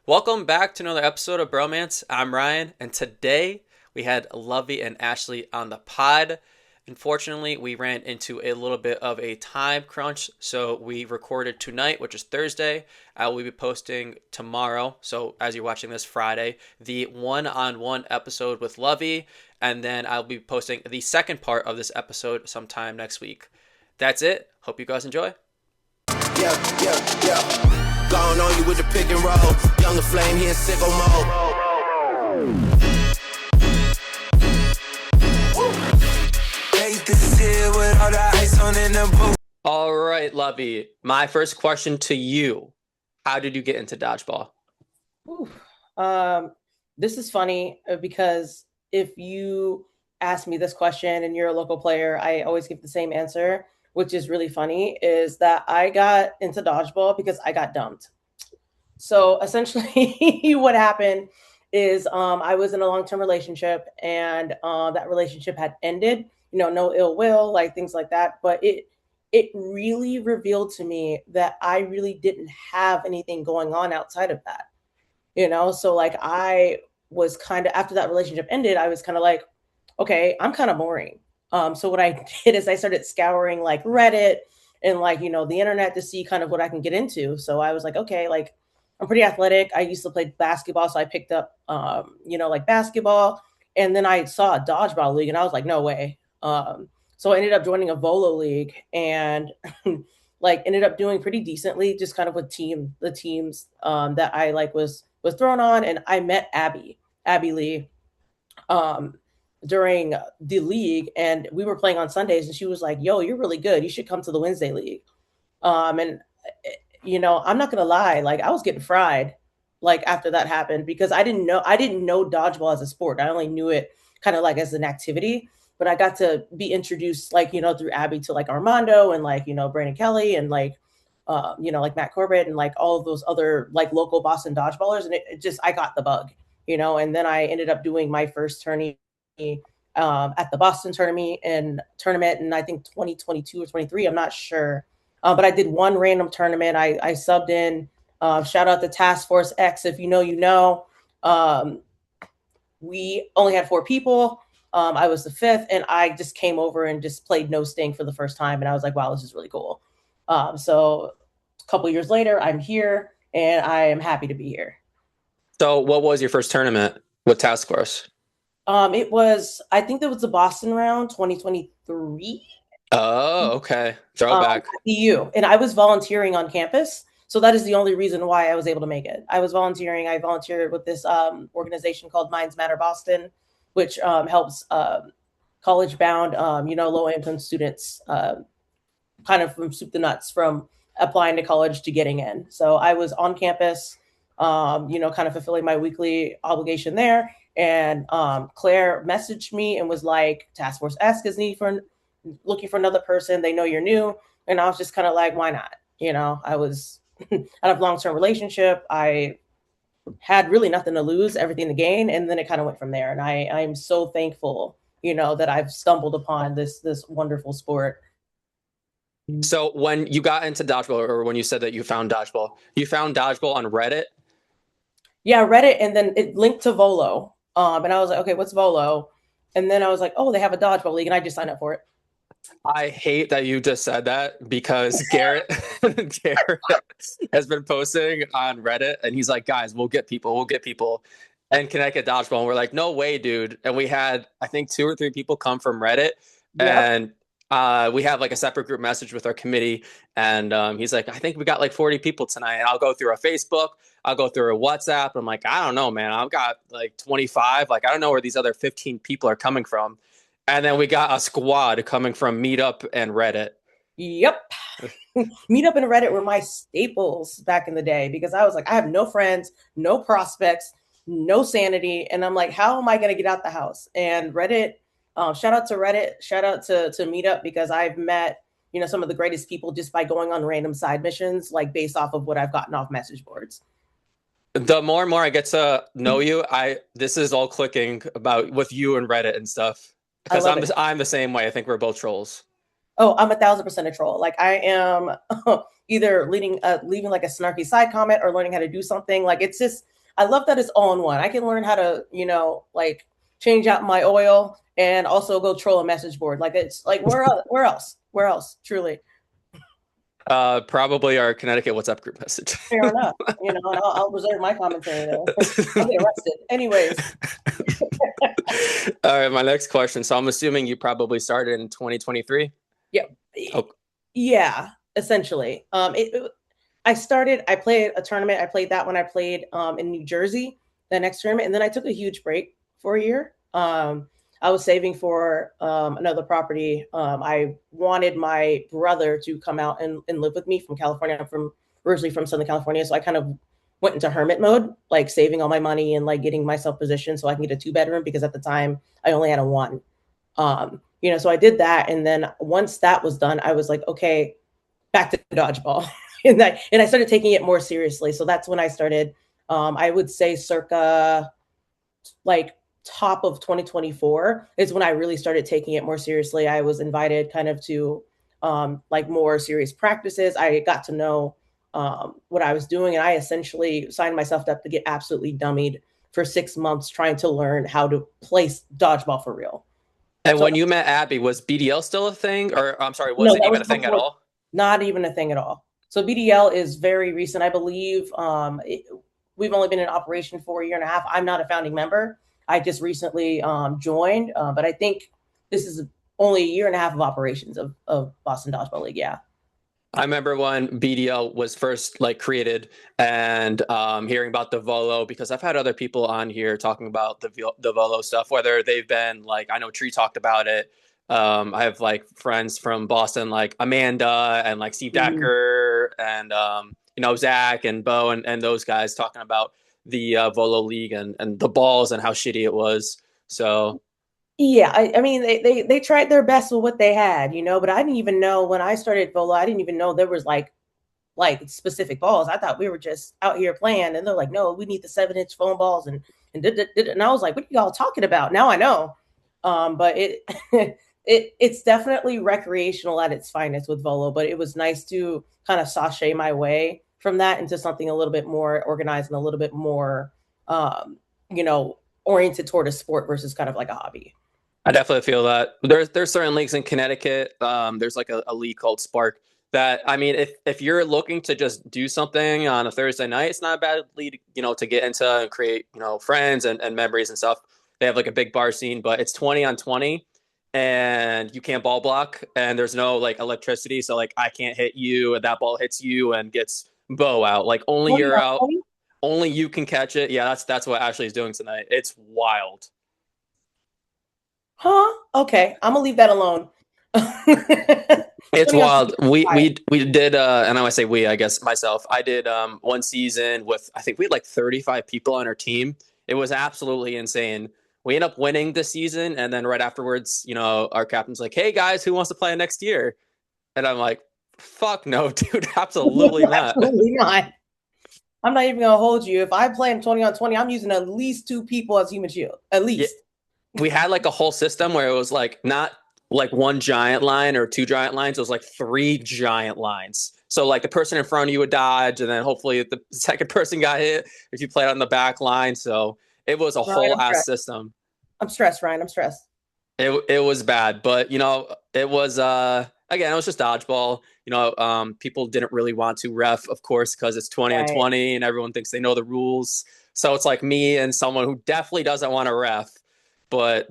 Welcome back to another episode of Bromance. I'm Ryan, and today we had Lovie and Ashley on the pod. Unfortunately, we ran into a little bit of a time crunch, so we recorded tonight, which is Thursday. I will be posting tomorrow, so as you're watching this Friday, the one-on-one episode with Lovie, and then I'll be posting the second part of this episode sometime next week. That's it. Hope you guys enjoy. Yeah. Gone on you with the pick and roll. Younger flame, he in sicko mode. This is here with all the ice on in the booth. All right, Lovie. My first question to you: how did you get into dodgeball? This is funny because if you ask me this question and you're a local player, I always give the same answer, which is really funny, is that I got into dodgeball because I got dumped. So essentially what happened is I was in a long-term relationship and that relationship had ended, no ill will, like things like that. But it really revealed to me that I really didn't have anything going on outside of that, So like I was kind of, after that relationship ended, I was kind of like, okay, I'm kind of boring. So what I did is I started scouring like Reddit and like, the internet to see kind of what I can get into. So I was like, okay, like I'm pretty athletic. I used to play basketball. So I picked up, like basketball. And then I saw a dodgeball league and I was like, no way. So I ended up joining a Volo league and like ended up doing pretty decently, just kind of with the teams that I like was thrown on. And I met Abby Lee. During the league, and we were playing on Sundays, and she was like, yo, you're really good, you should come to the Wednesday league. And I'm not gonna lie, like I was getting fried like after that happened, because I didn't know dodgeball as a sport. I only knew it kind of like as an activity, but I got to be introduced like through Abby to like Armando and like Brandon Kelly and like like Matt Corbett and like all of those other like local Boston dodgeballers, and it just, I got the bug, and then I ended up doing my first tourney at the Boston tournament in I think 2022 or 23, I'm not sure. But I did one random tournament. I subbed in. Shout out to Task Force X. If you know. We only had 4 people. I was the 5th, and I just came over and just played No Sting for the first time. And I was like, wow, this is really cool. So a couple years later, I'm here, and I am happy to be here. So what was your first tournament with Task Force? It was, I think that was the Boston round 2023. Oh, okay. Throwback. EU. And I was volunteering on campus. So that is the only reason why I was able to make it. I volunteered with this organization called Minds Matter Boston, which helps college bound, low income students kind of from soup to nuts, from applying to college to getting in. So I was on campus, kind of fulfilling my weekly obligation there. And Claire messaged me and was like, Task Force X is looking for another person. They know you're new. And I was just kind of like, why not? I was out of long-term relationship. I had really nothing to lose, everything to gain. And then it kind of went from there. And I'm so thankful, that I've stumbled upon this wonderful sport. So when you got into dodgeball, or when you said that you found dodgeball on Reddit? Yeah, Reddit. And then it linked to Volo. And I was like, okay, what's Volo? And then I was like, oh, they have a dodgeball league, and I just signed up for it. I hate that you just said that, because Garrett has been posting on Reddit, and he's like, guys, we'll get people, and Connecticut dodgeball. And we're like, no way, dude. And we had, I think, 2 or 3 people come from Reddit, and we have like a separate group message with our committee. And he's like, I think we got like 40 people tonight. And I'll go through our Facebook, I'll go through a WhatsApp. I'm like, I don't know, man. I've got like 25. Like, I don't know where these other 15 people are coming from. And then we got a squad coming from Meetup and Reddit. Yep. Meetup and Reddit were my staples back in the day, because I was like, I have no friends, no prospects, no sanity. And I'm like, how am I going to get out the house? And Reddit, shout out to Reddit, shout out to Meetup, because I've met, some of the greatest people just by going on random side missions, like based off of what I've gotten off message boards. The more and more I get to know you, this is all clicking about with you and Reddit and stuff. Because I'm the same way. I think we're both trolls. Oh, I'm 1,000% a troll. Like I am either leaving like a snarky side comment or learning how to do something. Like it's just, I love that it's all in one. I can learn how to, like change out my oil and also go troll a message board. Like it's like where else? Truly, Probably our Connecticut WhatsApp group message. fair enough. And I'll reserve my commentary there. I'll get arrested. Anyways, All right, my next question. So I'm assuming you probably started in 2023. yeah, Oh, yeah, essentially. I played a tournament. I played that when I played in New Jersey, the next tournament, and then I took a huge break for a year. I was saving for another property. I wanted my brother to come out and live with me from California. I'm from originally from Southern California, so I kind of went into hermit mode, like saving all my money and like getting myself positioned so I can get a 2 bedroom because at the time I only had a one. So I did that, and then once that was done, I was like, okay, back to dodgeball, and I started taking it more seriously. So that's when I started. I would say circa like top of 2024 is when I really started taking it more seriously. I was invited kind of to like more serious practices. I got to know what I was doing, and I essentially signed myself up to get absolutely dummied for 6 months trying to learn how to play dodgeball for real. and So when you met Abby, was BDL still a thing? Or I'm sorry, was no, it that even was a thing at before, all? not even a thing at all. So BDL is very recent, I believe. We've only been in operation for a year and a half. I'm not a founding member. I just recently joined, but I think this is only a year and a half of operations of Boston Dodgeball League. Yeah. I remember when BDL was first like created, and hearing about the Volo, because I've had other people on here talking about the Volo stuff, whether they've been like, I know Tree talked about it. I have like friends from Boston, like Amanda and like Steve Mhm. Decker and Zach and Bo and those guys talking about the Volo League and the balls and how shitty it was. So Yeah, I mean they tried their best with what they had, but I didn't even know when I started Volo, I didn't even know there was like specific balls. I thought we were just out here playing, and they're like, no, we need the 7-inch foam balls, and I was like, what are y'all talking about? Now I know, but it it's definitely recreational at its finest with Volo. But it was nice to kind of sashay my way from that into something a little bit more organized and a little bit more, you know, oriented toward a sport versus kind of like a hobby. I definitely feel that there's certain leagues in Connecticut. There's like a league called Spark that, I mean, if you're looking to just do something on a Thursday night, it's not a bad league, to get into and create, friends and memories and stuff. They have like a big bar scene, but it's 20 on 20 and you can't ball block and there's no like electricity. So like I can't hit you and that ball hits you and gets bow out. Like only 20 you're on out, 20? only you can catch it. Yeah, that's what Ashley is doing tonight. It's wild. Huh? Okay, I'm gonna leave that alone. It's 20 on 20 wild. is We wild. we we did and I say we, I guess myself. I did one season with, I think we had like 35 people on our team. It was absolutely insane. We ended up winning the season, and then right afterwards, our captain's like, "Hey guys, who wants to play next year?" And I'm like, "Fuck no, dude, absolutely not." Absolutely not. I'm not even gonna hold you. If I play in 20 on 20, I'm using at least 2 people as human shield. At Yeah, least. we had like a whole system where it was like not like one giant line or two giant lines. It was like three giant lines. So like the person in front of you would dodge, and then hopefully the second person got hit if you played on the back line. So it was a Ryan, whole I'm ass stressed. system. I'm stressed, Ryan. I'm stressed. It was bad, but it was again, it was just dodgeball. People didn't really want to ref, of course, because it's 20 and Right. 20 and everyone thinks they know the rules. So it's like me and someone who definitely doesn't want to ref, but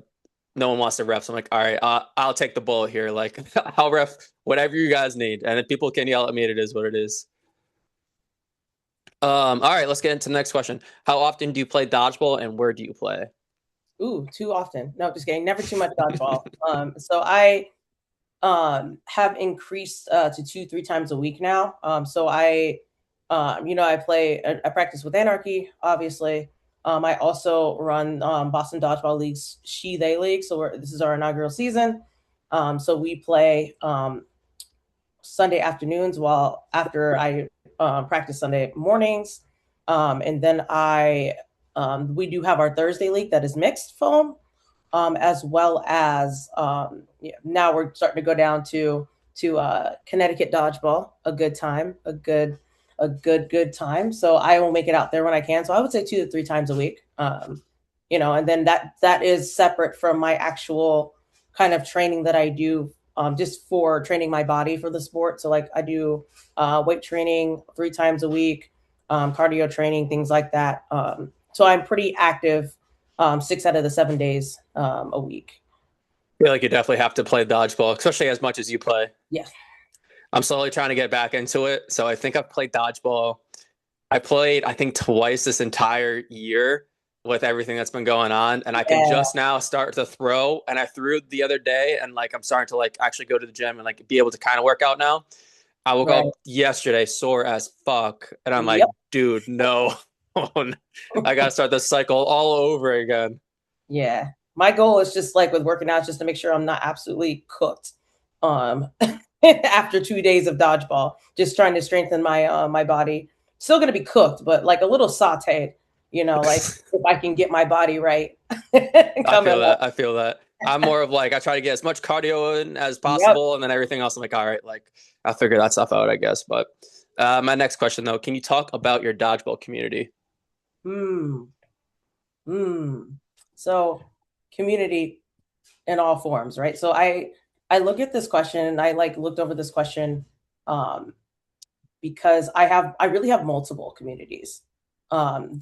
no one wants to ref. So I'm like, all right, I'll take the bullet here. Like I'll ref whatever you guys need. And if people can yell at me, it is what it is. All right, let's get into the next question. How often do you play dodgeball and where do you play? Ooh, too often. No, just kidding. Never too much dodgeball. So I have increased to 2, 3 times a week now. So I practice with Anarchy, obviously. I also run Boston Dodgeball League's She They League. So this is our inaugural season. So we play Sunday afternoons while after I practice Sunday mornings. And then we do have our Thursday league that is mixed foam, as well as now we're starting to go down to Connecticut dodgeball, a good time, a good a good time. So I will make it out there when I can. So I would say 2 to 3 times a week. And then that is separate from my actual kind of training that I do, just for training my body for the sport. So like I do weight training 3 times a week, cardio training, things like that. So I'm pretty active 6 out of the 7 days a week. I feel like you definitely have to play dodgeball, especially as much as you play. Yes. I'm slowly trying to get back into it. So I think I've played dodgeball. I played, I think, twice this entire year with everything that's been going on. And I can Yeah. just now start to throw. And I threw the other day, and like I'm starting to like actually go to the gym and like be able to kind of work out now. I woke Right. up yesterday sore as fuck. And I'm like, Yep. dude, no. I gotta start this cycle all over again. Yeah. My goal is just like with working out, just to make sure I'm not absolutely cooked. Um, after 2 days of dodgeball, just trying to strengthen my body. Still gonna be cooked, but like a little sauteed, like if I can get my body right. I Coming feel up. that. I feel that. I'm more of like I try to get as much cardio in as Yep. possible, and then everything else I'm like, all right, like I'll figure that stuff out, I guess. But my next question though, can you talk about your dodgeball community? Hmm. Hmm. So community in all forms, right? So I look at this question and I like looked over this question um because I really have multiple communities. And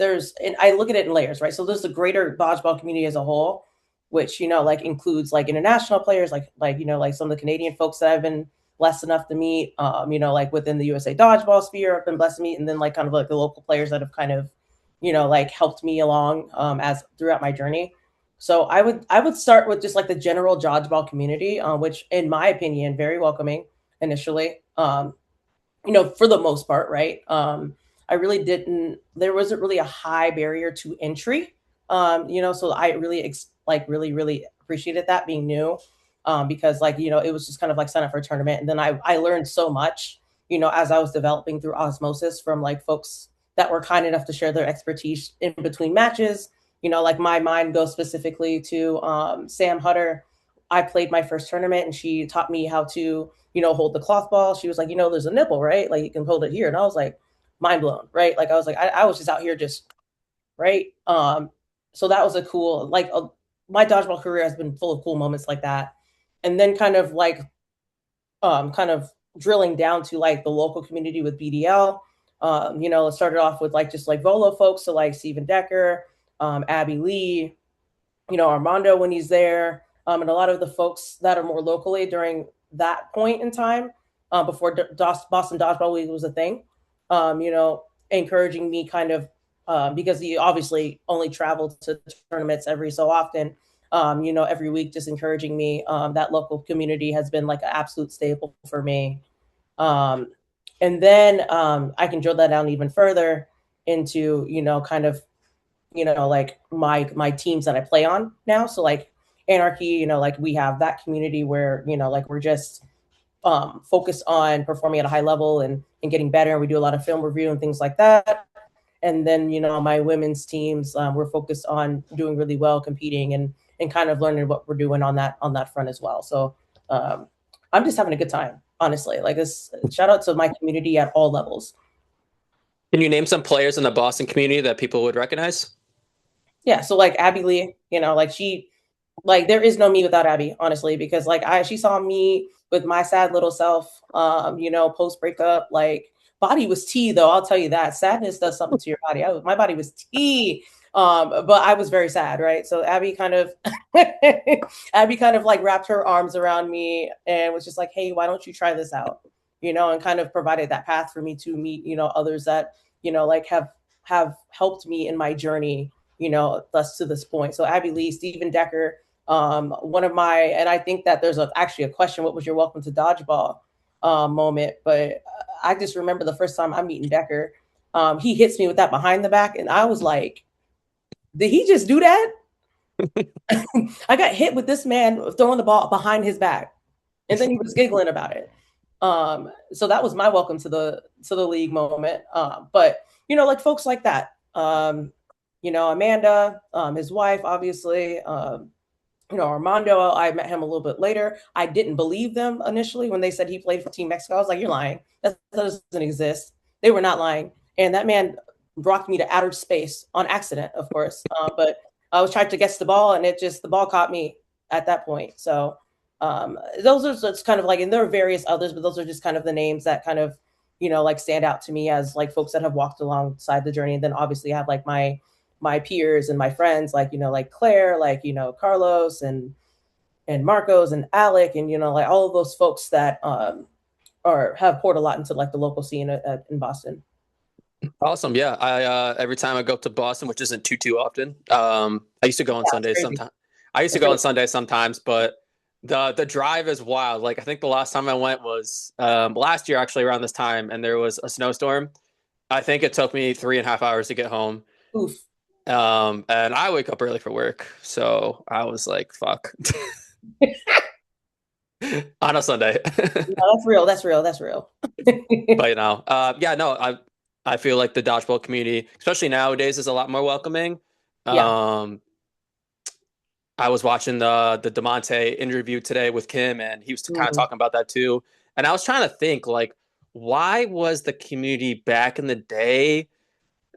I look at it in layers, right? So there's the greater dodgeball community as a whole, which like includes like international players, like some of the Canadian folks that I've been blessed enough to meet. Like within the USA dodgeball sphere, I've been blessed to meet, and then like kind of like the local players that have kind of, like helped me along as throughout my journey. So I would start with just like the general dodgeball community, which in my opinion, very welcoming initially. For the most part, right? I really didn't, there wasn't really a high barrier to entry. So I really, really appreciated that being new. Because like, it was just kind of like sign up for a tournament. And then I learned so much, as I was developing through osmosis from like folks that were kind enough to share their expertise in between matches. Like my mind goes specifically to Sam Hutter. I played my first tournament and she taught me how to hold the cloth ball. She was like, there's a nipple, right? Like you can hold it here. And I was like, mind blown, right? Like I was like, I was just out here just, right. So that was a cool, my dodgeball career has been full of cool moments like that. And then kind of drilling down to like the local community with BDL. It started off with like just like Volo folks, so like Steven Decker, Abby Lee, Armando when he's there, and a lot of the folks that are more locally during that point in time, before Boston Dodgeball League was a thing, encouraging me kind of, because he obviously only traveled to tournaments every so often, every week, just encouraging me. That local community has been like an absolute staple for me. Um, and then I can drill that down even further into, kind of like my teams that I play on now. So like Anarchy, like we have that community where like we're just focused on performing at a high level and getting better, and we do a lot of film review and things like that. And then my women's teams, we're focused on doing really well, competing and kind of learning what we're doing on that front as well. So I'm just having a good time, honestly. Like this, shout out to my community at all levels. Can you name some players in the Boston community that people would recognize? Yeah, so like Abby Lee, like she, like there is no me without Abby, honestly, because like she saw me with my sad little self, post breakup. Like body was tea though, I'll tell you that. Sadness does something to your body. My body was tea. But I was very sad, right? So Abby kind of Abby kind of like wrapped her arms around me and was just like, hey, why don't you try this out? And kind of provided that path for me to meet, others that, like have helped me in my journey, thus to this point. So Abby Lee, Steven Decker, one of my, and I think that there's actually a question, what was your welcome to dodgeball moment? But I just remember the first time I'm meeting Decker, he hits me with that behind the back, and I was like, did he just do that? I got hit with this man throwing the ball behind his back, and then he was giggling about it. So that was my welcome to the league moment. But like folks like that, Amanda, his wife, obviously, Armando, I met him a little bit later. I didn't believe them initially when they said he played for Team Mexico. I was like, you're lying. That doesn't exist. They were not lying. And that man rocked me to outer space on accident, of course. But I was trying to guess the ball, and the ball caught me at that point. So those are just kind of like, and there are various others, but those are just kind of the names that kind of, like stand out to me as like folks that have walked alongside the journey. And then obviously I have like my peers and my friends, like, like Claire, like, Carlos and Marcos and Alec, and, like all of those folks that have poured a lot into like the local scene in Boston. Awesome. Yeah. Every time I go up to Boston, which isn't too often, I used to go on Sundays sometimes. I used to go on Sundays sometimes, but the drive is wild. Like, I think the last time I went was last year, actually, around this time, and there was a snowstorm. I think it took me 3.5 hours to get home. Oof. And I wake up early for work, so I was like, fuck. On a Sunday. No, that's real. That's real. That's real. But yeah, no, I feel like the dodgeball community, especially nowadays, is a lot more welcoming. Yeah. I was watching the DeMonte interview today with Kim, and he was kind of Mhm. talking about that too. And I was trying to think, like, why was the community back in the day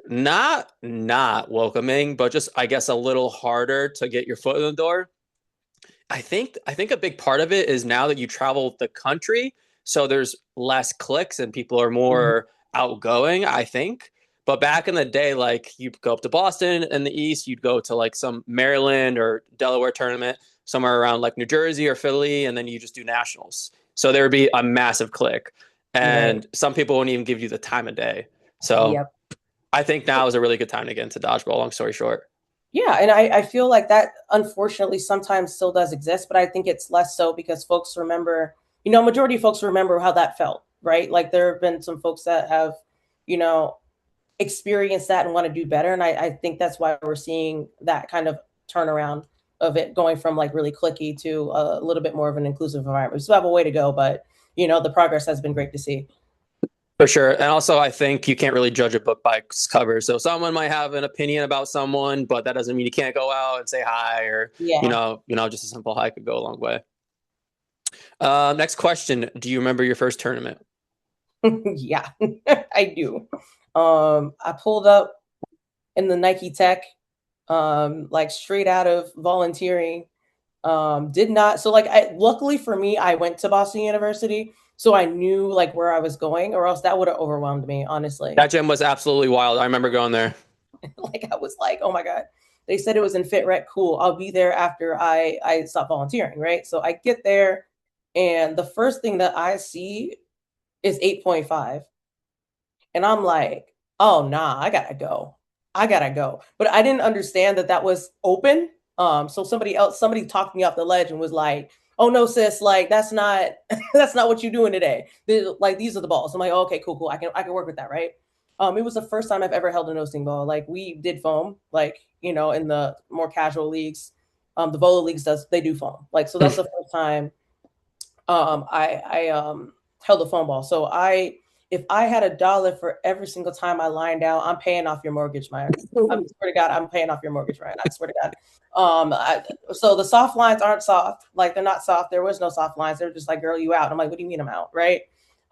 not welcoming, but just, I guess, a little harder to get your foot in the door? I think a big part of it is now that you travel the country, so there's less clicks and people are Mhm. more outgoing, I think. But back in the day, like, you go up to Boston in the East, you'd go to like some Maryland or Delaware tournament, somewhere around like New Jersey or Philly, and then you just do nationals. So there would be a massive click. Right. And some people wouldn't even give you the time of day. So Yep. I think now is a really good time to get into dodgeball, long story short. Yeah, and I feel like that unfortunately sometimes still does exist, but I think it's less so because folks remember, majority of folks remember how that felt, right? Like there have been some folks that have, you know, experienced that and want to do better. And I think that's why we're seeing that kind of turnaround of it going from like really clicky to a little bit more of an inclusive environment. We still have a way to go, but the progress has been great to see. For sure. And also, I think you can't really judge a book by its cover. So someone might have an opinion about someone, but that doesn't mean you can't go out and say hi, or, Yeah. just a simple hi could go a long way. Next question. Do you remember your first tournament? Yeah, I do. I pulled up in the Nike Tech, like straight out of volunteering. Did not, so like, luckily for me, I went to Boston University, so I knew like where I was going, or else that would have overwhelmed me, honestly. That gym was absolutely wild. I remember going there. Like I was like, oh my God. They said it was in Fit Rec. Cool. I'll be there after I stop volunteering, right? So I get there, and the first thing that I see is 8.5. And I'm like, oh nah, I gotta go. I gotta go. But I didn't understand that that was open. So somebody talked me off the ledge and was like, oh no, sis, like that's not that's not what you're doing today. Like these are the balls. I'm like, oh, okay, cool. I can work with that, right? It was the first time I've ever held a no-sting ball. Like we did foam, like, in the more casual leagues. The Vola leagues they do foam. Like, so that was the first time I held a foam ball. So if I had $1 for every single time I lined out, I'm paying off your mortgage, man. I swear to God, I'm paying off your mortgage, Ryan. I swear to God. So the soft lines aren't soft. Like they're not soft. There was no soft lines. They're just like, girl, you out. I'm like, what do you mean I'm out? Right.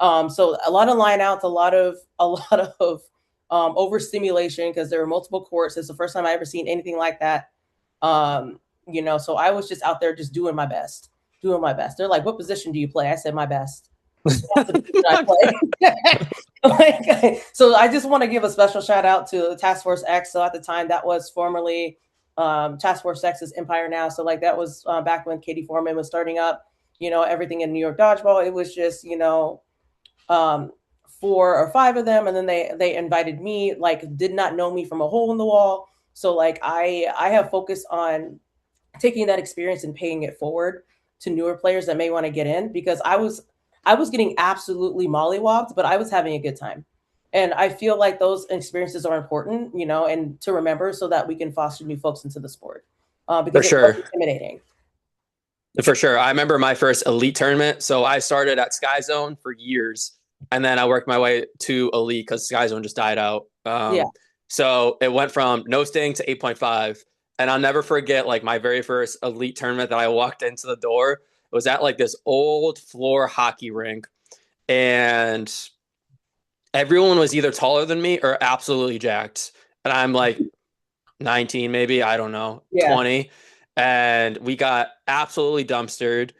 So a lot of line outs, a lot of overstimulation because there were multiple courts. It's the first time I ever seen anything like that. So I was just out there just doing my best. They're like, what position do you play? I said, my best. I play. So I just want to give a special shout out to Task Force X. So at the time, that was formerly Task Force X is Empire Now. So like that was back when Katie Foreman was starting up, everything in New York Dodgeball. It was just, 4 or 5 of them. And then they invited me, like did not know me from a hole in the wall. So like I have focused on taking that experience and paying it forward to newer players that may want to get in, because I was getting absolutely mollywopped, but I was having a good time. And I feel like those experiences are important, and to remember so that we can foster new folks into the sport. Because For it was sure. intimidating. For sure. I remember my first elite tournament. So I started at Sky Zone for years, and then I worked my way to elite because Sky Zone just died out. Yeah. So it went from no sting to 8.5. And I'll never forget, like, my very first elite tournament that I walked into the door. It was at like this old floor hockey rink. And everyone was either taller than me or absolutely jacked. And I'm like 19, maybe, I don't know, Yeah. 20. And we got absolutely dumpstered.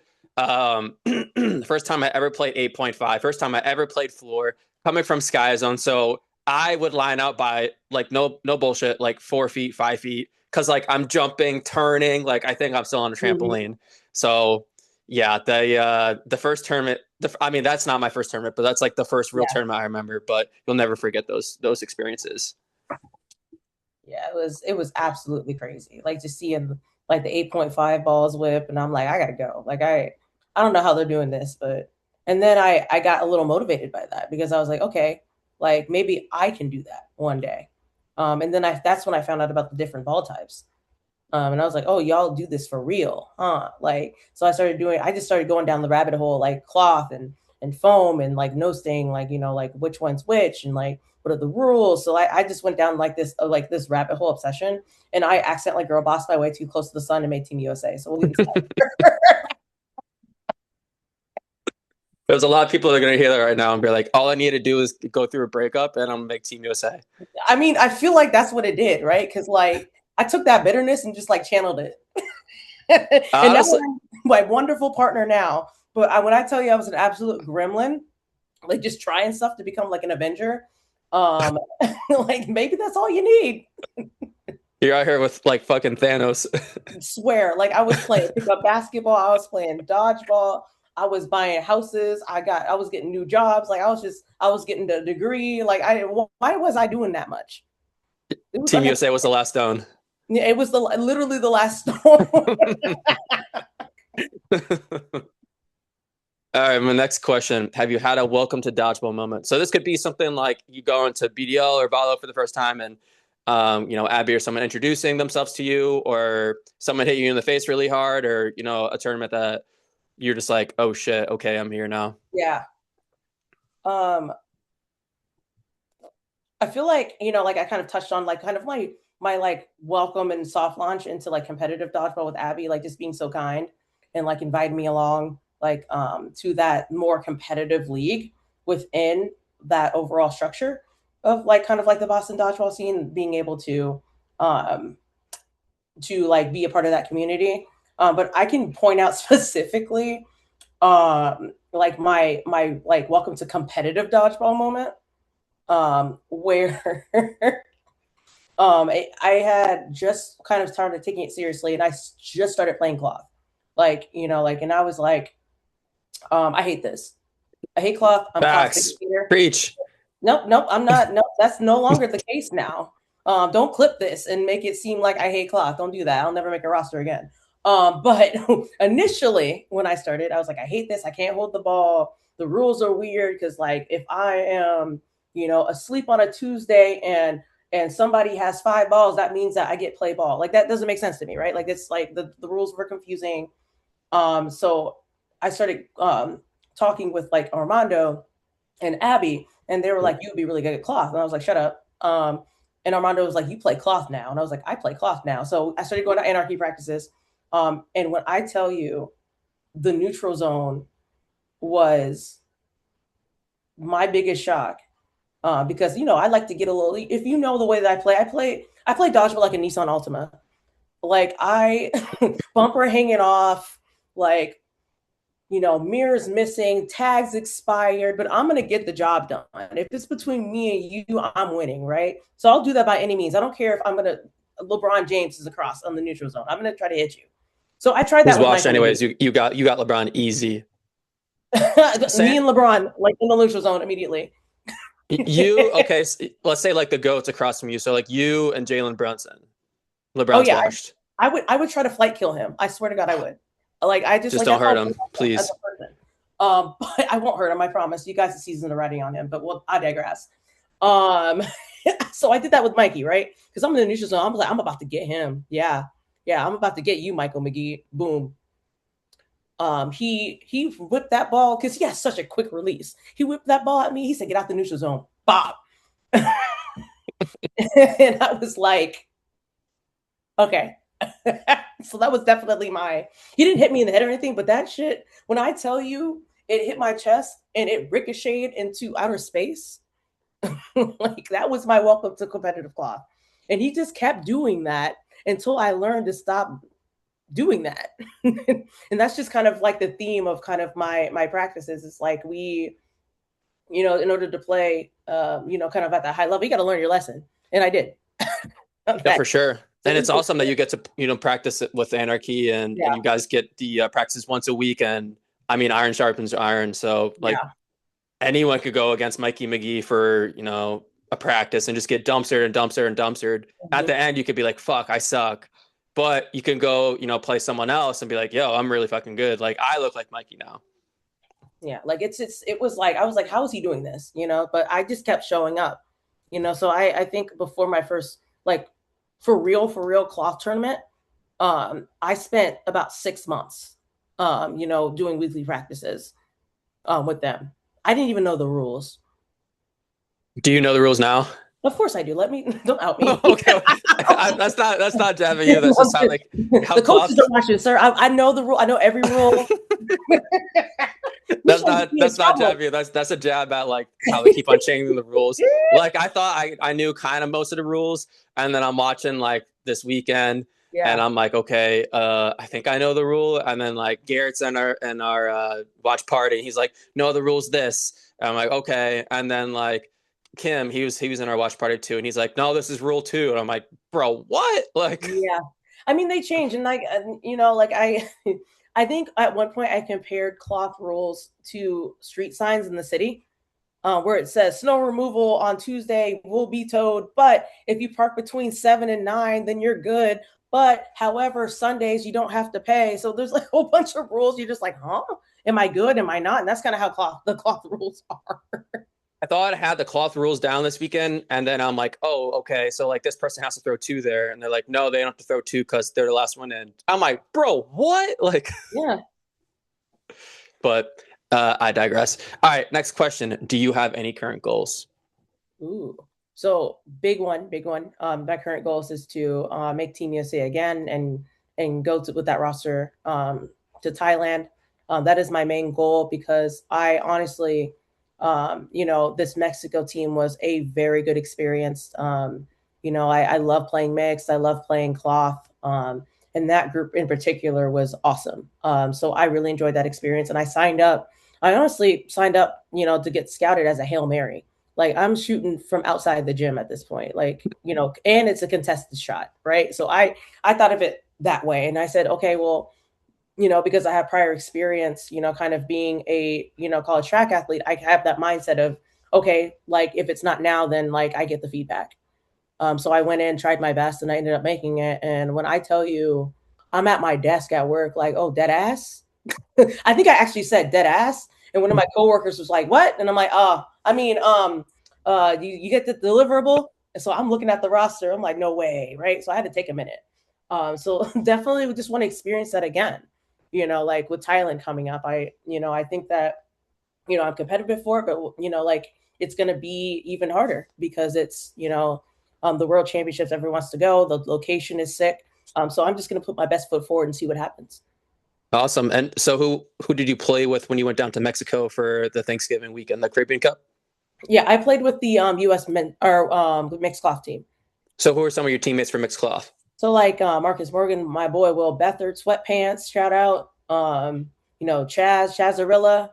First time I ever played 8.5, first time I ever played floor, coming from Sky Zone. So I would line out by like no bullshit, like 4 feet, 5 feet, because like I'm jumping, turning, like I think I'm still on a Mhm. trampoline. So yeah, the first tournament, I mean that's not my first tournament, but that's like the first real Yeah. tournament I remember. But you'll never forget those experiences. Yeah, it was absolutely crazy. Like just seeing like the 8.5 balls whip, and I'm like, I gotta go. Like I don't know how they're doing this, but and then I got a little motivated by that because I was like, okay, like maybe I can do that one day. And then that's when I found out about the different ball types. And I was like, oh, y'all do this for real, huh? Like, so I just started going down the rabbit hole, like cloth and foam and like no sting, like, like which one's which and like, what are the rules? So I just went down like this rabbit hole obsession. And I accidentally girl bossed my way too close to the sun and made Team USA. So we'll leave it. There's a lot of people that are going to hear that right now and be like, all I need to do is go through a breakup and I'm going to make Team USA. I mean, I feel like that's what it did, right? Because like I took that bitterness and just like channeled it. And now Honestly, I'm my wonderful partner now. But when I tell you I was an absolute gremlin, like just trying stuff to become like an Avenger, um, like maybe that's all you need. you're out here with like fucking Thanos. I swear, like I was playing pickup basketball, I was playing dodgeball, I was buying houses, I was getting new jobs, like I was getting the degree. Like why was I doing that much? It was Team unnecessary. USA was the last stone. Yeah, it was literally the last storm. All right, my next question. Have you had a welcome to dodgeball moment? So this could be something like you go into BDL or Valo for the first time and Abby or someone introducing themselves to you, or someone hit you in the face really hard, or a tournament that you're just like, oh shit, okay, I'm here now. Yeah. Um, I feel like, like I kind of touched on like kind of my like welcome and soft launch into like competitive dodgeball with Abby, like just being so kind and like inviting me along like to that more competitive league within that overall structure of like kind of like the Boston dodgeball scene, being able um to like be a part of that community. But I can point out specifically like my like welcome to competitive dodgeball moment where I had just kind of started taking it seriously, and I just started playing cloth, like like, and I was like, I hate this. I hate cloth. I'm cloth Facts. spectator. Preach. Nope, I'm not. Nope, that's no longer the case now. Don't clip this and make it seem like I hate cloth. Don't do that. I'll never make a roster again. But initially, when I started, I was like, I hate this. I can't hold the ball. The rules are weird because, like, if I am, asleep on a Tuesday and somebody has 5 balls, that means that I get play ball. Like that doesn't make sense to me, right? Like it's like the rules were confusing. So I started talking with like Armando and Abby, and they were like, "You'd be really good at cloth," and I was like, "Shut up." And Armando was like, "You play cloth now," and I was like, "I play cloth now." So I started going to anarchy practices. And when I tell you, the neutral zone was my biggest shock because I like to get a little. If you know the way that I play dodgeball like a Nissan Altima. Like I bumper hanging off, like mirrors missing, tags expired, but I'm gonna get the job done. If it's between me and you, I'm winning, right? So I'll do that by any means. I don't care if I'm gonna LeBron James is across on the neutral zone. I'm gonna try to hit you. So I tried He's that with washed Michael anyways. McGee. You got LeBron easy. Me Sam, and LeBron, like in the neutral zone immediately. you okay? Let's say like the goats across from you. So like you and Jalen Brunson. Oh LeBron's yeah, washed. I would try to flight kill him. I swear to God, I would. Like I just Just like don't that's how hurt I him, am as please. a person. But I won't hurt him. I promise. You guys have season the writing on him. But I digress. Um, so I did that with Mikey, right? Because I'm in the neutral zone. I'm like, I'm about to get him. Yeah, I'm about to get you, Michael McGee. Boom. He whipped that ball because he has such a quick release. He whipped that ball at me. He said, "Get out the neutral zone." Bob. And I was like, okay. So that was definitely he didn't hit me in the head or anything, but that shit, when I tell you it hit my chest and it ricocheted into outer space, Like that was my welcome to competitive cloth. And he just kept doing that until I learned to stop doing that. And that's just kind of like the theme of kind of my practices. It's like we, in order to play, kind of at that high level, you got to learn your lesson. And I did. Yeah, for sure. So And it's awesome that you get to, practice it with Anarchy and you guys get the practices once a week. And I mean, iron sharpens iron. So like anyone could go against Mikey McGee for, a practice and just get dumpstered and dumpstered and dumpstered. At the end, you could be like, fuck, I suck. But you can go, play someone else and be like, yo, I'm really fucking good. Like I look like Mikey now. Yeah. Like it was like, I was like, how is he doing this? But I just kept showing up, so I think before my first, like for real cloth tournament, I spent about 6 months, doing weekly practices, with them. I didn't even know the rules. Do you know the rules now? Of course I do. Don't out me. Okay. That's not jabbing you. That's just how like how the coaches don't watch it, sir. I know the rule. I know every rule. That's not jab you. That's a jab at like how they keep on changing the rules. Like I thought I knew kind of most of the rules, and then I'm watching like this weekend, and I'm like, okay, I think I know the rule. And then like Garrett's in our watch party. He's like, no, the rule's this. And I'm like, okay. And then like Kim, he was in our watch party too, and he's like, no, this is rule 2. And I'm like, bro, what? Like, yeah. I mean, they change, and like like I think at one point I compared cloth rules to street signs in the city, where it says snow removal on Tuesday will be towed, but if you park between 7 and 9, then you're good. But however, Sundays you don't have to pay. So there's like a whole bunch of rules. You're just like, huh? Am I good? Am I not? And that's kind of how the cloth rules are. I thought I had the cloth rules down this weekend, and then I'm like, oh, okay, so like this person has to throw 2 there, and they're like, no, they don't have to throw 2 because they're the last one in. I'm like, bro, what? Like, yeah. But I digress. All right, next question: do you have any current goals? Ooh, so big one. My current goals is to make Team USA again and go with that roster to Thailand. That is my main goal because I honestly. This Mexico team was a very good experience. I love playing mixed. I love playing cloth. And that group in particular was awesome. So I really enjoyed that experience. And I honestly signed up, to get scouted as a Hail Mary. Like I'm shooting from outside the gym at this point, like, and it's a contested shot. Right. So I thought of it that way. And I said, okay, well, because I have prior experience, kind of being a, college track athlete, I have that mindset of, okay, like if it's not now, then like I get the feedback. So I went in, tried my best, and I ended up making it. And when I tell you I'm at my desk at work, like, oh, dead ass. I think I actually said dead ass. And one of my coworkers was like, what? And I'm like, you get the deliverable. And so I'm looking at the roster. I'm like, no way. Right. So I had to take a minute. So definitely just want to experience that again. Like with Thailand coming up, I think that, I'm competitive for it, but, like it's going to be even harder because it's, the world championships, everyone wants to go. The location is sick. So I'm just going to put my best foot forward and see what happens. Awesome. And so who did you play with when you went down to Mexico for the Thanksgiving weekend, the Caribbean Cup? Yeah, I played with the U.S. mixed cloth team. So who are some of your teammates for mixed cloth? So like Marcus Morgan, my boy Will Bethard, Sweatpants, shout out. Chaz Arilla,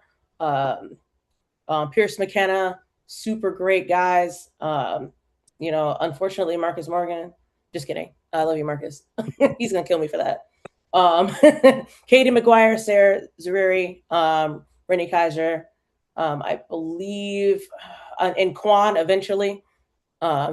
Pierce McKenna, super great guys. Unfortunately, Marcus Morgan, just kidding. I love you, Marcus. He's gonna kill me for that. Katie McGuire, Sarah Zuriri, Rennie Kaiser, I believe, and Quan eventually.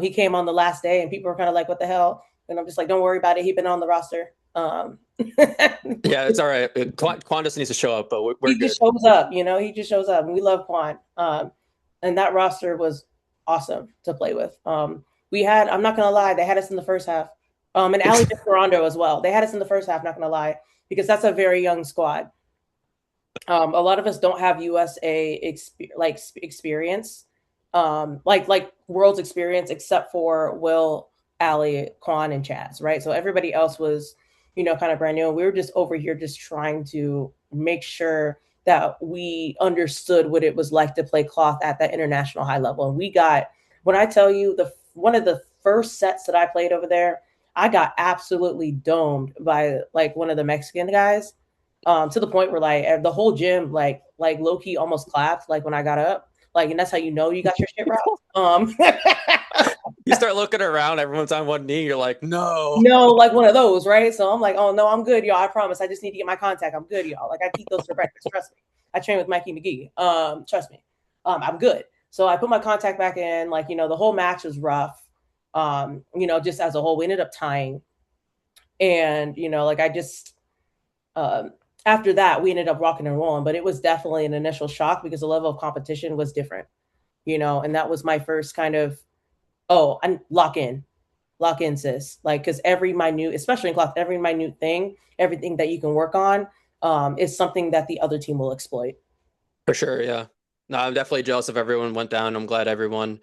He came on the last day, and people were kind of like, "What the hell?" And I'm just like, "Don't worry about it. He's been on the roster." Yeah, it's all right. Quan just needs to show up, but we're he just shows up. He just shows up, and we love Quan. And that roster was awesome to play with. We had, I'm not gonna lie, they had us in the first half. And Ali Desperando as well. They had us in the first half, not gonna lie, because that's a very young squad. A lot of us don't have USA experience, like world's experience, except for Will, Ali, Quan, and Chaz, right? So everybody else was, kind of brand new. We were just over here just trying to make sure that we understood what it was like to play cloth at that international high level. And we got When I tell you the one of the first sets that I played over there, I got absolutely domed by like one of the Mexican guys, to the point where like the whole gym like low key almost clapped like when I got up, like, and that's how you know you got your shit right. You start looking around, everyone's on one knee. You're like, no. No, like one of those, right? So I'm like, oh no, I'm good, y'all. I promise. I just need to get my contact. I'm good, y'all. Like I keep those for breakfast. Trust me. I train with Mikey McGee. Trust me. I'm good. So I put my contact back in. Like, the whole match was rough. Just as a whole, we ended up tying. And, like I just after that, we ended up rocking and rolling. But it was definitely an initial shock because the level of competition was different, and that was my first kind of, oh, I'm lock in, sis. Like, because every minute, especially in cloth, every minute thing, everything that you can work on, is something that the other team will exploit. For sure, yeah. No, I'm definitely jealous if everyone went down. I'm glad everyone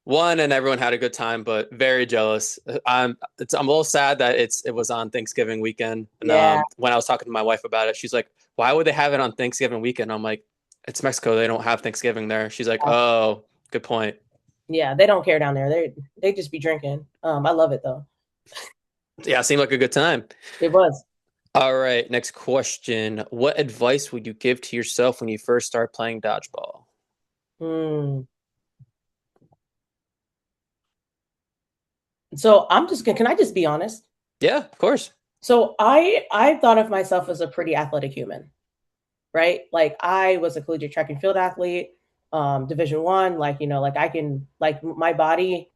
won and everyone had a good time, but very jealous. I'm a little sad that it was on Thanksgiving weekend. And Yeah. when I was talking to my wife about it, she's like, "Why would they have it on Thanksgiving weekend?" I'm like, "It's Mexico. They don't have Thanksgiving there." She's like, "Oh, good point." Yeah, they don't care down there. They just be drinking. I love it though. Yeah, it seemed like a good time. It was. All right, next question. What advice would you give to yourself when you first start playing dodgeball? Mm. So I'm just gonna. Can I just be honest? Yeah, of course. So I thought of myself as a pretty athletic human, right? Like I was a collegiate track and field athlete, Division 1. Like like I can, like, my body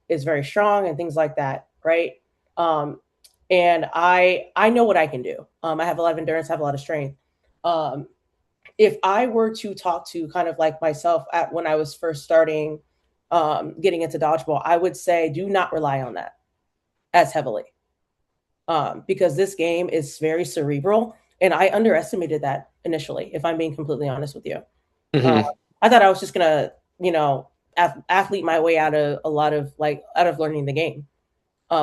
is very strong and things like that, right? Um, and I know what I can do. I have a lot of endurance, I have a lot of strength. Um, if I were to talk to kind of like myself at when I was first starting, getting into dodgeball, I would say do not rely on that as heavily, because this game is very cerebral, and I underestimated that initially. If I'm being completely honest with you, uh, Mm-hmm. I thought I was just gonna, athlete my way out of a lot of like out of learning the game.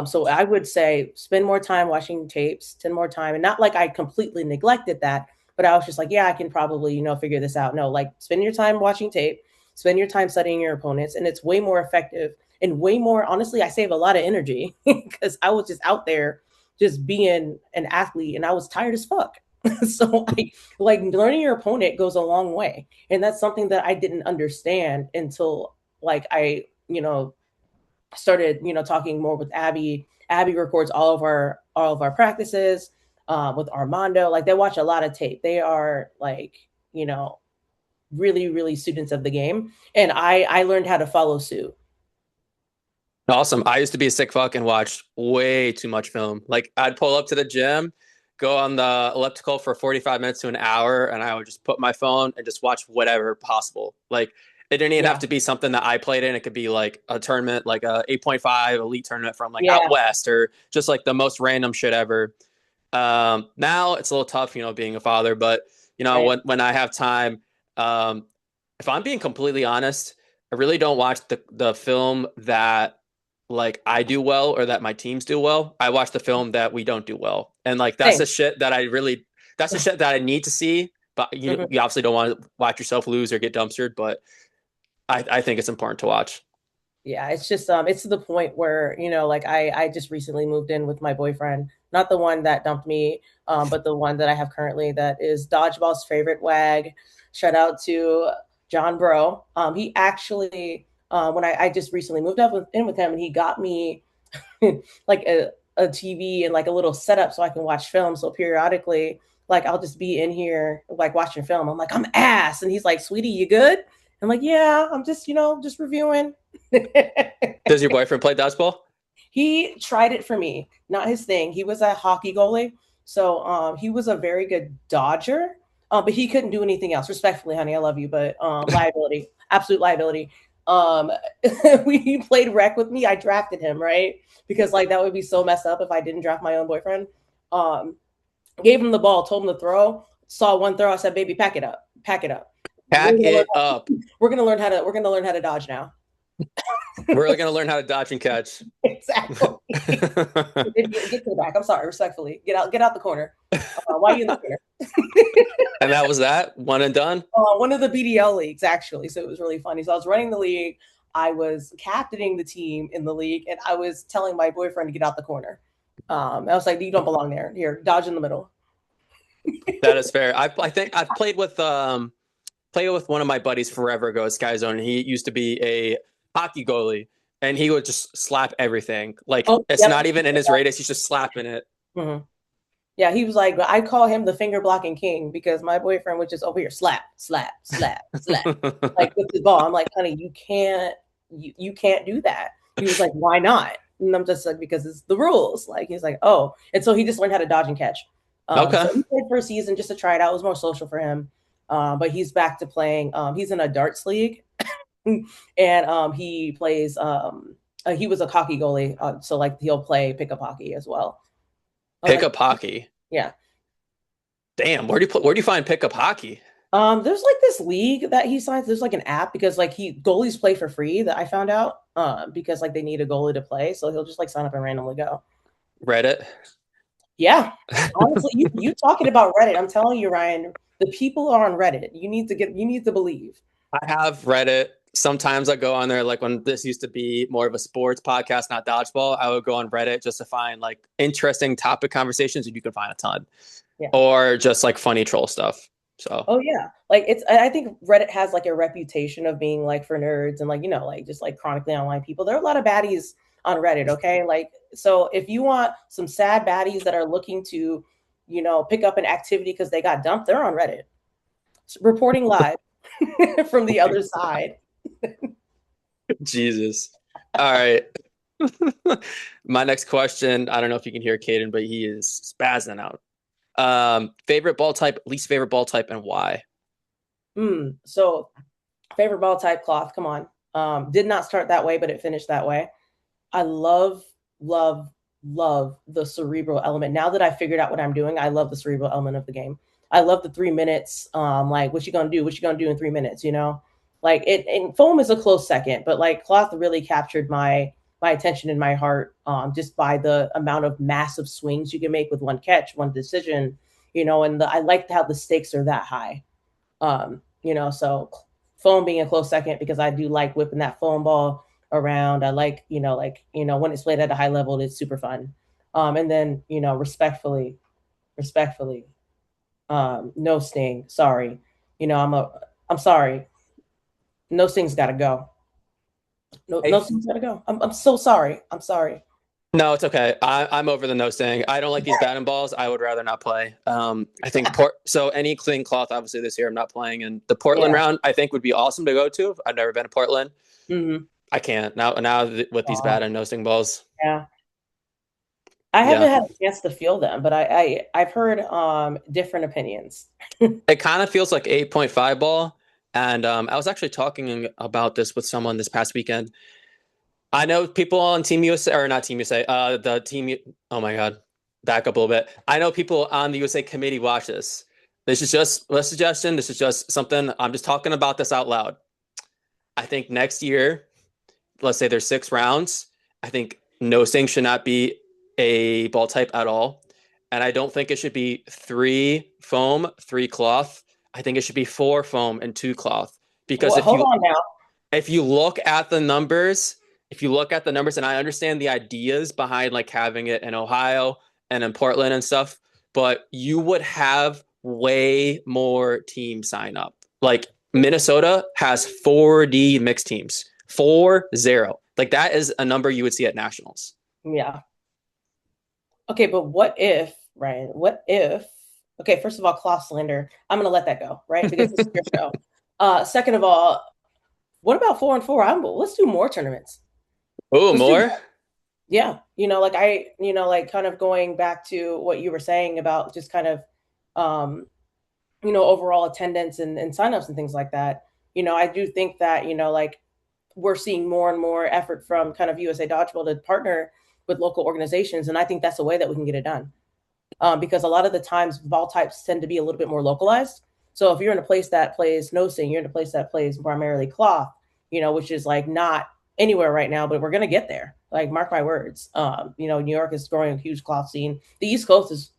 So I would say spend more time watching tapes, spend more time, and not like I completely neglected that, but I was just like, yeah, I can probably, figure this out. No, like spend your time watching tape, spend your time studying your opponents, and it's way more effective and way more, honestly, I save a lot of energy because I was just out there just being an athlete and I was tired as fuck. So I like learning your opponent goes a long way. And that's something that I didn't understand until like I, started, talking more with Abby. Abby records all of our practices, with Armando. Like they watch a lot of tape. They are like, really, really students of the game. And I learned how to follow suit. Awesome. I used to be a sick fuck and watch way too much film. Like I'd pull up to the gym, go on the elliptical for 45 minutes to an hour, and I would just put my phone and just watch whatever possible. Like it didn't even have Yeah. to be something that I played in. It could be like a tournament, like a 8.5 elite tournament from like out Yeah. west, or just like the most random shit ever. Now it's a little tough, being a father, but Right. when I have time, um, if I'm being completely honest, I really don't watch the film that like I do well or that my teams do well. I watch the film that we don't do well. And like Same. that's the shit that I need to see. But Mhm. you obviously don't want to watch yourself lose or get dumpstered, but I think it's important to watch. Yeah, it's just it's to the point where, like I just recently moved in with my boyfriend, not the one that dumped me, but the one that I have currently that is dodgeball's favorite wag. Shout out to John Bro. He actually, when I just recently moved in with him, and he got me like a TV and like a little setup so I can watch film. So periodically, like I'll just be in here like watching film. I'm like, I'm ass. And he's like, sweetie, you good? I'm like, yeah, I'm just, just reviewing. Does your boyfriend play dodgeball? He tried it for me, not his thing. He was a hockey goalie. So he was a very good dodger, but he couldn't do anything else. Respectfully, honey, I love you, but liability, absolute liability. Um, he played rec with me. I drafted him, right? Because like that would be so messed up if I didn't draft my own boyfriend. Um, Gave him the ball, told him to throw. Saw one throw. I said, "Baby, pack it up, pack it up. We're Pack gonna learn it up. we're gonna learn how to dodge now." We're really gonna learn how to dodge and catch. Exactly. Get to the back. I'm sorry, respectfully. Get out the corner. Why are you in the corner? And that was that one and done. One of the BDL leagues, actually. So it was really funny. So I was running the league. I was captaining the team in the league, and I was telling my boyfriend to get out the corner. I was like, "You don't belong there. Here, dodge in the middle." That is fair. I think I've played with one of my buddies forever ago at Sky Zone. He used to be a hockey goalie, and he would just slap everything. Like Oh, it's yep. not even in his radius; he's just slapping it. Mm-hmm. Yeah, he was like, I call him the finger blocking king because my boyfriend would just over here slap, slap, slap, slap, like with the ball. I'm like, honey, you can't do that. He was like, why not? And I'm just like, because it's the rules. Like he's like, oh, and so he just learned how to dodge and catch. Okay. So he played for a season just to try it out. It was more social for him, but he's back to playing. He's in a darts league, and he plays. He was a hockey goalie, so like he'll play pickup hockey as well. Pickup hockey. Yeah. Damn, where do you find pickup hockey? There's like this league that he signs. There's like an app because like goalies play for free that I found out. Because like they need a goalie to play, so he'll just like sign up and randomly go. Reddit. Yeah, honestly, you talking about Reddit? I'm telling you, Ryan, the people are on Reddit. You need to believe. I have Reddit. Sometimes I go on there, like when this used to be more of a sports podcast, not dodgeball. I would go on Reddit just to find like interesting topic conversations, and you can find a ton, or just like funny troll stuff. So, oh yeah, like I think Reddit has like a reputation of being like for nerds and like like just like chronically online people. There are a lot of baddies on Reddit. Okay, like so if you want some sad baddies that are looking to pick up an activity because they got dumped, they're on Reddit reporting live from the other side. Jesus. All right. My next question. I don't know if you can hear Caden, but he is spazzing out. Favorite ball type, least favorite ball type, and why? So favorite ball type, cloth. Come on. Did not start that way, but it finished that way. I love the cerebral element. Now that I figured out what I'm doing, I love the cerebral element of the game. I love the 3 minutes. Like what you gonna do? What you gonna do in 3 minutes? Like it. And foam is a close second, but like cloth really captured my attention and my heart, just by the amount of massive swings you can make with one catch, one decision. And I like how the stakes are that high. So foam being a close second because I do like whipping that foam ball around. I like, when it's played at a high level, it's super fun. And then, respectfully, no sting. Sorry. I'm sorry. No sting's gotta go. No sting's gotta go. I'm so sorry. I'm sorry. No, it's okay. I'm over the no sting. I don't like these batting balls. I would rather not play. I think so any clean cloth, obviously this year I'm not playing. And the Portland round, I think would be awesome to go to. I've never been to Portland. Mm-hmm. I can't now with these bad and no sting balls. Yeah. I haven't had a chance to feel them, but I've heard different opinions. It kind of feels like 8.5 ball. And I was actually talking about this with someone this past weekend. I know people on Team USA, or not Team USA, the team. Oh my God, back up a little bit. I know people on the USA committee watch this. This is just a suggestion. This is just something. I'm just talking about this out loud. I think next year, let's say there's 6 rounds. I think no sting should not be a ball type at all. And I don't think it should be 3 foam, 3 cloth. I think it should be 4 foam and 2 cloth. Because if you look at the numbers, and I understand the ideas behind like having it in Ohio and in Portland and stuff, but you would have way more teams sign up. Like Minnesota has 4D mixed teams, 4-0. Like that is a number you would see at nationals. Yeah. Okay, but what if, Ryan? Okay, first of all, cloth slander. I'm going to let that go, right? Because it's your show. Second of all, what about 4-4? Let's do more tournaments. Oh, more? Yeah. Kind of going back to what you were saying about just kind of, overall attendance and signups and things like that. I do think that, we're seeing more and more effort from kind of USA Dodgeball to partner with local organizations. And I think that's a way that we can get it done. Because a lot of the times ball types tend to be a little bit more localized. So if you're in a place that plays no sting, you're in a place that plays primarily cloth, which is like not anywhere right now, but we're going to get there. Like, mark my words. New York is growing a huge cloth scene. The East Coast is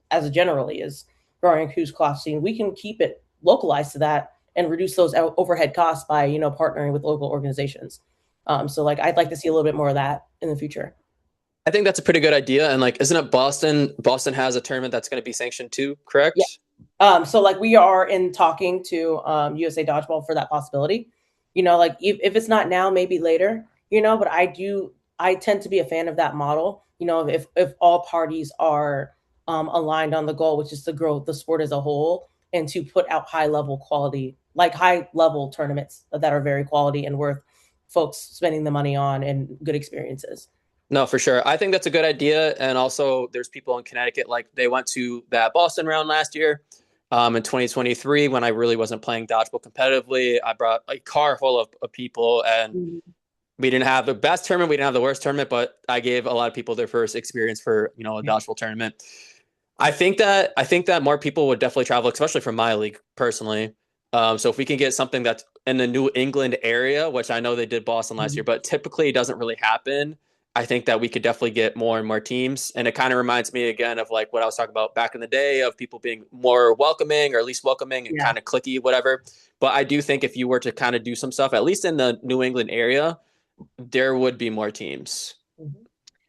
growing a huge cloth scene. We can keep it localized to that and reduce those overhead costs by, partnering with local organizations. So like I'd like to see a little bit more of that in the future. I think that's a pretty good idea. And like, isn't it Boston? Boston has a tournament that's going to be sanctioned too, Yeah. correct? So like we are in talking to USA Dodgeball for that possibility. Like if it's not now, maybe later. But I tend to be a fan of that model. If all parties are aligned on the goal, which is to grow the sport as a whole and to put out high level quality, like high level tournaments that are very quality and worth folks spending the money on and good experiences. No, for sure. I think that's a good idea. And also, there's people in Connecticut, like they went to that Boston round last year in 2023 when I really wasn't playing dodgeball competitively. I brought a car full of people, and Mhm. we didn't have the best tournament. We didn't have the worst tournament, but I gave a lot of people their first experience for, a Yeah. dodgeball tournament. I think that more people would definitely travel, especially from my league personally. So if we can get something that's in the New England area, which I know they did Boston last year, Mhm. but typically it doesn't really happen. I think that we could definitely get more and more teams. And it kind of reminds me again of like what I was talking about back in the day of people being more welcoming or least welcoming and Yeah. kind of clicky, whatever. But I do think if you were to kind of do some stuff, at least in the New England area, there would be more teams. Mhm.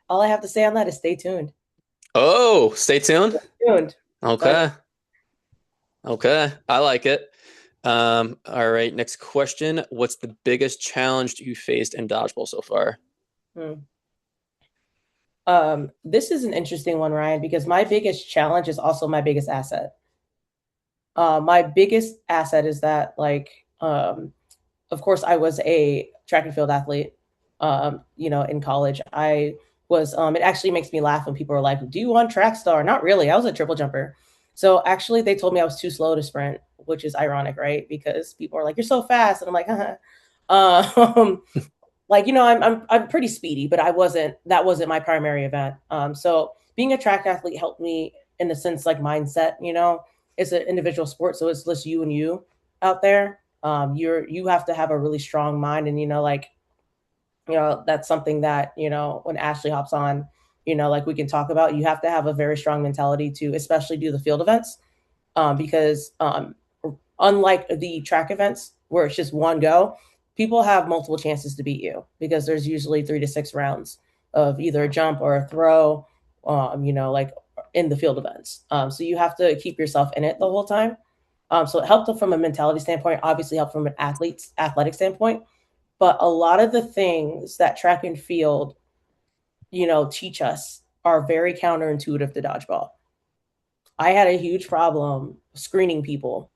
All I have to say on that is stay tuned. Oh, stay tuned. Tuned. That's Okay. Okay. I like it. All right. Next question. What's the biggest challenge you faced in dodgeball so far? hmm. This is an interesting one, Ryan, because my biggest challenge is also my biggest asset. My biggest asset is that, like, of course, I was a track and field athlete. In college, I was. It actually makes me laugh when people are like, "Do you want track star?" Not really. I was a triple jumper. So actually, they told me I was too slow to sprint, which is ironic, right? Because people are like, "You're so fast," and I'm like, um, like I'm pretty speedy, but I wasn't. That wasn't my primary event. So being a track athlete helped me in a sense, like mindset. It's an individual sport, so it's just you and you out there. You have to have a really strong mind, and like that's something that when Ashley hops on, like we can talk about. You have to have a very strong mentality to, especially do the field events, because unlike the track events where it's just one go, people have multiple chances to beat you because there's usually 3 to 6 rounds of either a jump or a throw, like in the field events. So you have to keep yourself in it the whole time. So it helped from a mentality standpoint, obviously helped from an athletic standpoint, but a lot of the things that track and field, teach us are very counterintuitive to dodgeball. I had a huge problem screening people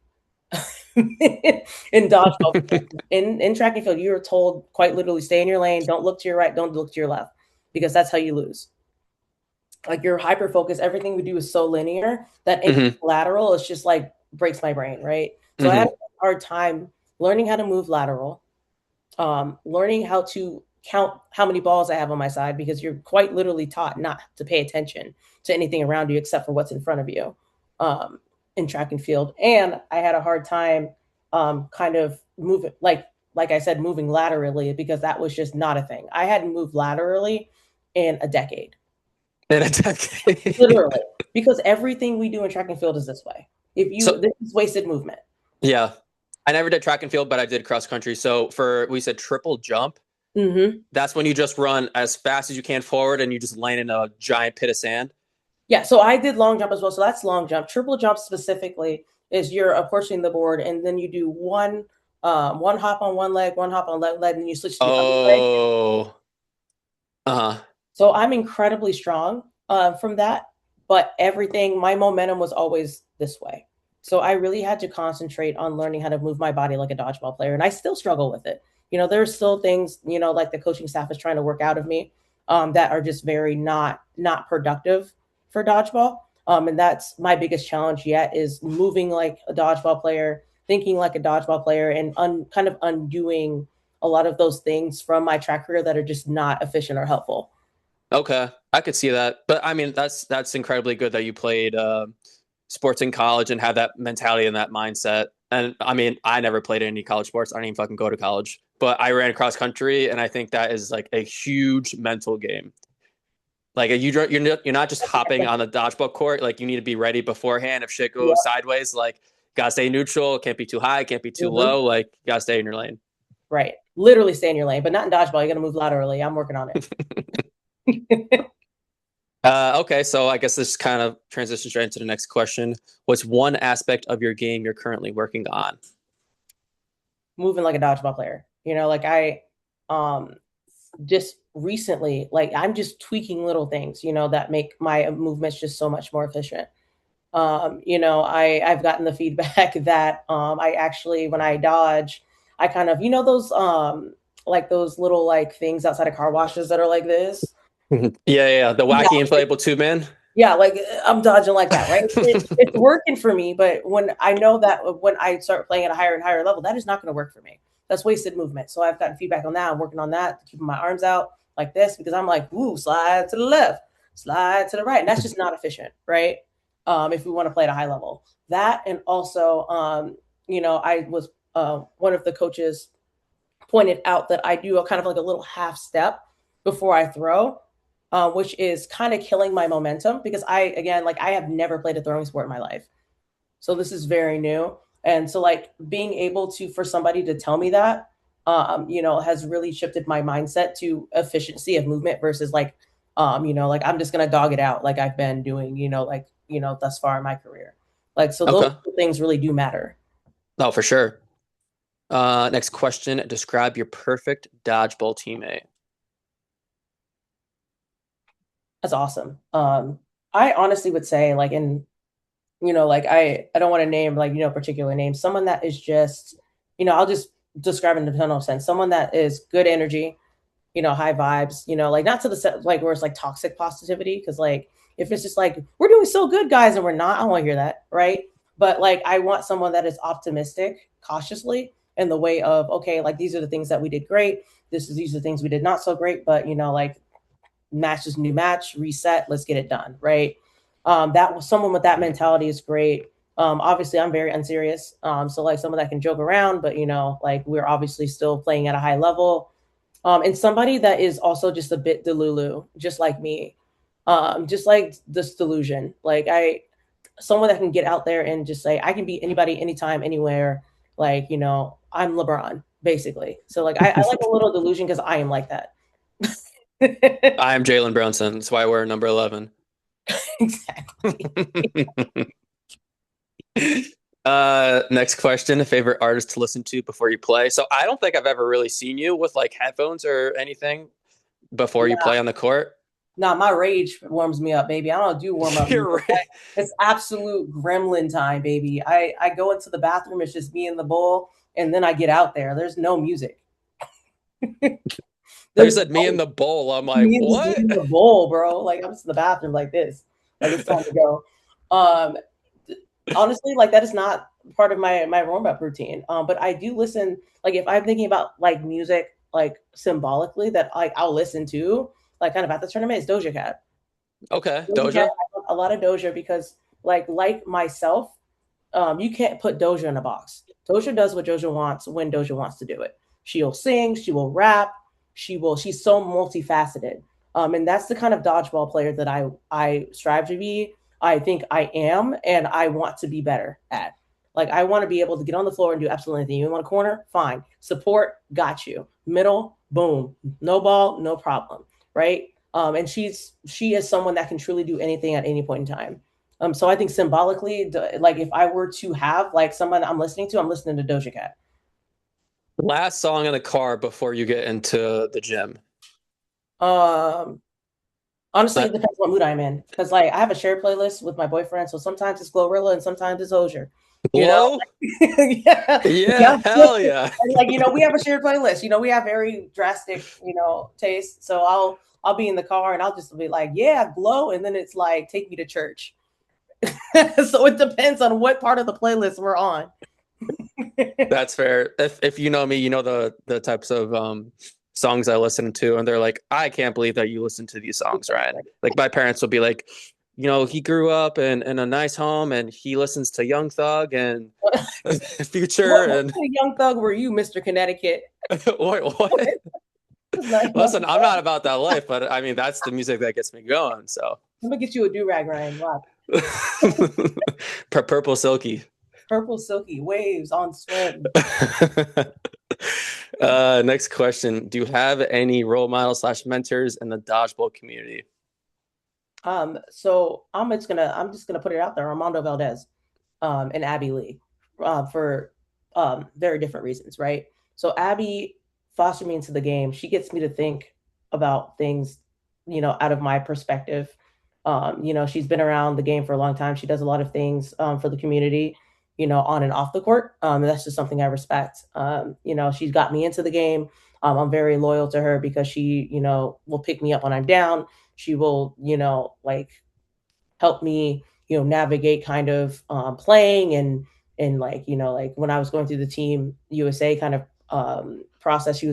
in dodgeball. In track and field, you are told quite literally, stay in your lane, don't look to your right, don't look to your left, because that's how you lose. Like you're hyper focused, everything we do is so linear that anything hmm lateral is just like breaks my brain, right? So I had hmm a hard time learning how to move lateral, learning how to count how many balls I have on my side, because you're quite literally taught not to pay attention to anything around you except for what's in front of you, um, in track and field. And I had a hard time kind of moving, like I said, moving laterally, because that was just not a thing. I hadn't moved laterally in a decade, In a decade. literally, because everything we do in track and field is this way. So This is wasted movement. yeah, I never did track and field, but I did cross country. So we said triple jump. Mm-hmm. That's when you just run as fast as you can forward and you just land in a giant pit of sand. Yeah, so I did long jump as well. So that's long jump. Triple jump specifically is you're approaching the board and then you do one hop on one leg, one hop on leg, and you switch to the other leg. Oh, uh-huh. So I'm incredibly strong from that, but everything, my momentum was always this way. So I really had to concentrate on learning how to move my body like a dodgeball player, and I still struggle with it. There's still things, like the coaching staff is trying to work out of me, that are just very not productive for dodgeball. And that's my biggest challenge yet, is moving like a dodgeball player, thinking like a dodgeball player, and kind of undoing a lot of those things from my track career that are just not efficient or helpful. Okay, I could see that. But I mean, that's incredibly good that you played sports in college and have that mentality and that mindset. And I mean, I never played any college sports. I didn't even fucking go to college, but I ran cross country, and I think that is like a huge mental game. Like you're not just hopping on the dodgeball court. Like you need to be ready beforehand. If shit goes Yeah. sideways, like gotta stay neutral. Can't be too high. Can't be too Mhm. low. Like you gotta stay in your lane. Right. literally stay in your lane, but not in dodgeball. You got to move laterally. I'm working on it. Okay, so I guess this kind of transitions right into the next question. What's one aspect of your game you're currently working on? Moving like a dodgeball player. Like um, just recently, like I'm just tweaking little things, that make my movements just so much more efficient. I've gotten the feedback that I actually, when I dodge, I kind of, those like those little like things outside of car washes that are like this. Yeah, the Yeah, wacky inflatable tube man. yeah, like I'm dodging like that, right? It's working for me, but when I know that when I start playing at a higher and higher level, that is not going to work for me. That's wasted movement. So I've gotten feedback on that. I'm working on that, keeping my arms out like this because I'm like, ooh, slide to the left, slide to the right, and that's just not efficient, right? If we want to play at a high level, that and also, I was one of the coaches pointed out that I do a kind of like a little half step before I throw, which is kind of killing my momentum because again, like I have never played a throwing sport in my life. So this is very new. And so like being able to, for somebody to tell me that, has really shifted my mindset to efficiency of movement versus like, like I'm just going to dog it out like I've been doing, thus far in my career. Like, so those Okay. things really do matter. Oh, for sure. Next question. Describe your perfect dodgeball teammate. That's awesome. I honestly would say like like I don't want to name like, particular names, someone that is just, I'll just describe in a general sense, someone that is good energy, high vibes, like not to the set, like where it's like toxic positivity. Cause like, if it's just like, we're doing so good guys and we're not, I don't want to hear that. Right. But like, I want someone that is optimistic cautiously in the way of, okay, like these are the things that we did great. These are the things we did not so great, but like match is new match, reset, let's get it done. Right. That was someone with that mentality is great. Obviously I'm very unserious. So like someone that can joke around, but like we're obviously still playing at a high level. And somebody that is also just a bit delulu, just like me. Just like this delusion. Like someone that can get out there and just say, I can beat anybody, anytime, anywhere. Like, I'm LeBron, basically. So like I like a little delusion because I am like that. I am Jalen Brunson. That's why I wear number 11. Exactly. Next question. Favorite artist to listen to before you play. So I don't think I've ever really seen you with like headphones or anything before you play on the court. Nah, my rage warms me up, baby. I don't do warm up. You're right. It's absolute gremlin time, baby. I go into the bathroom, it's just me and the bowl, and then I get out there. There's no music. They said me in the bowl. I'm like, what? Me in the bowl, bro. Like I'm just in the bathroom like this. Like it's time to go. Honestly, like that is not part of my warm up routine. But I do listen. Like if I'm thinking about like music, like symbolically that like I'll listen to, like kind of at the tournament, is Doja Cat. Okay, Doja. A lot of Doja because like myself, you can't put Doja in a box. Doja does what Doja wants when Doja wants to do it. She'll sing, she will rap, she's so multifaceted. And that's the kind of dodgeball player that I strive to be. I think I am, and I want to be better at. Like I want to be able to get on the floor and do absolutely anything. You want a corner? Fine. Support, got you. Middle, boom. No ball, no problem. Right. And she is someone that can truly do anything at any point in time. So I think symbolically, like if I were to have like someone I'm listening to Doja Cat. Last song in the car before you get into the gym. Honestly, it depends what mood I'm in. Because like I have a shared playlist with my boyfriend, so sometimes it's Glorilla and sometimes it's Hozier. Glow? Yeah, hell yeah. And like, we have a shared playlist. We have very drastic, tastes. So I'll be in the car and I'll just be like, yeah, Glow, and then it's like take me to church. So it depends on what part of the playlist we're on. That's fair. If you know me, you know the types of songs I listen to, and they're like, I can't believe that you listen to these songs, Ryan. Like my parents will be like, he grew up in a nice home and he listens to Young Thug and Future. What Young Thug were you, Mr. Connecticut? What? Listen, I'm not about that life, but I mean that's the music that gets me going. So I'm gonna get you a do-rag, Ryan. Watch. Purple Silky. Purple Silky waves on swim. Next question. Do you have any role models slash mentors in the dodgeball community? So I'm just gonna put it out there, Armando Valdez, and Abby Lee, for very different reasons, right? So Abby fostered me into the game. She gets me to think about things, out of my perspective. She's been around the game for a long time. She does a lot of things for the community, on and off the court. That's just something I respect. She's got me into the game. I'm very loyal to her because she, will pick me up when I'm down. She will, like help me, navigate kind of playing and like, like when I was going through the Team USA kind of process, she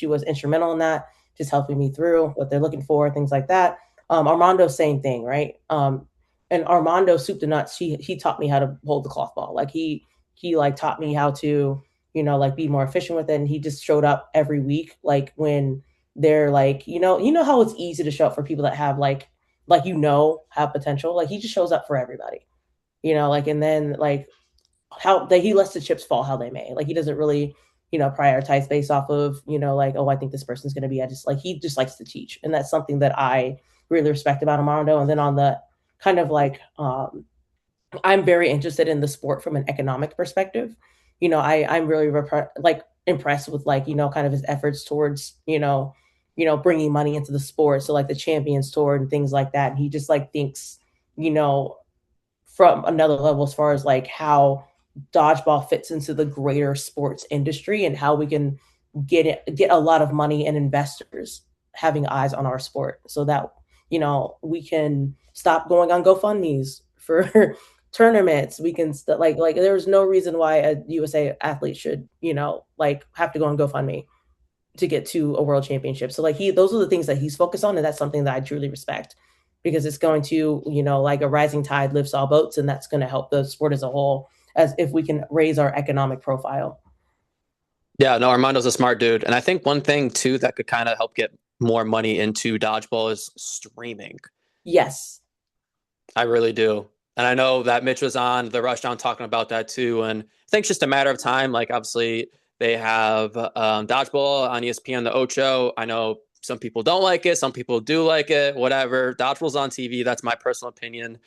was instrumental in that, just helping me through what they're looking for, things like that. Armando, same thing, right? And Armando, soup to nuts, he taught me how to hold the cloth ball. Like he like taught me how to, like be more efficient with it. And he just showed up every week, like when they're like, how it's easy to show up for people that have like have potential. Like he just shows up for everybody, like and then like how that he lets the chips fall how they may. Like he doesn't really, prioritize based off of, like, oh, I think this person's gonna be. I just like he just likes to teach. And that's something that I really respect about Armando. And then on the kind of like I'm very interested in the sport from an economic perspective. I'm really like impressed with like, kind of his efforts towards, bringing money into the sport. So like the Champions Tour and things like that. And he just like thinks, you know, from another level as far as like how dodgeball fits into the greater sports industry and how we can get a lot of money and investors having eyes on our sport so that we can stop going on GoFundMe's for tournaments. We can like there's no reason why a USA athlete should like have to go on GoFundMe to get to a world championship. So like those are the things that he's focused on, and that's something that I truly respect because it's going to, like a rising tide lifts all boats, and that's going to help the sport as a whole as if we can raise our economic profile. Yeah, no, Armando's a smart dude. And I think one thing too that could kind of help get more money into dodgeball is streaming. Yes. I really do. And I know that Mitch was on the Rushdown talking about that too. And I think it's just a matter of time. Like obviously they have dodgeball on ESPN, the Ocho. I know some people don't like it. Some people do like it, whatever. Dodgeball's on TV. That's my personal opinion.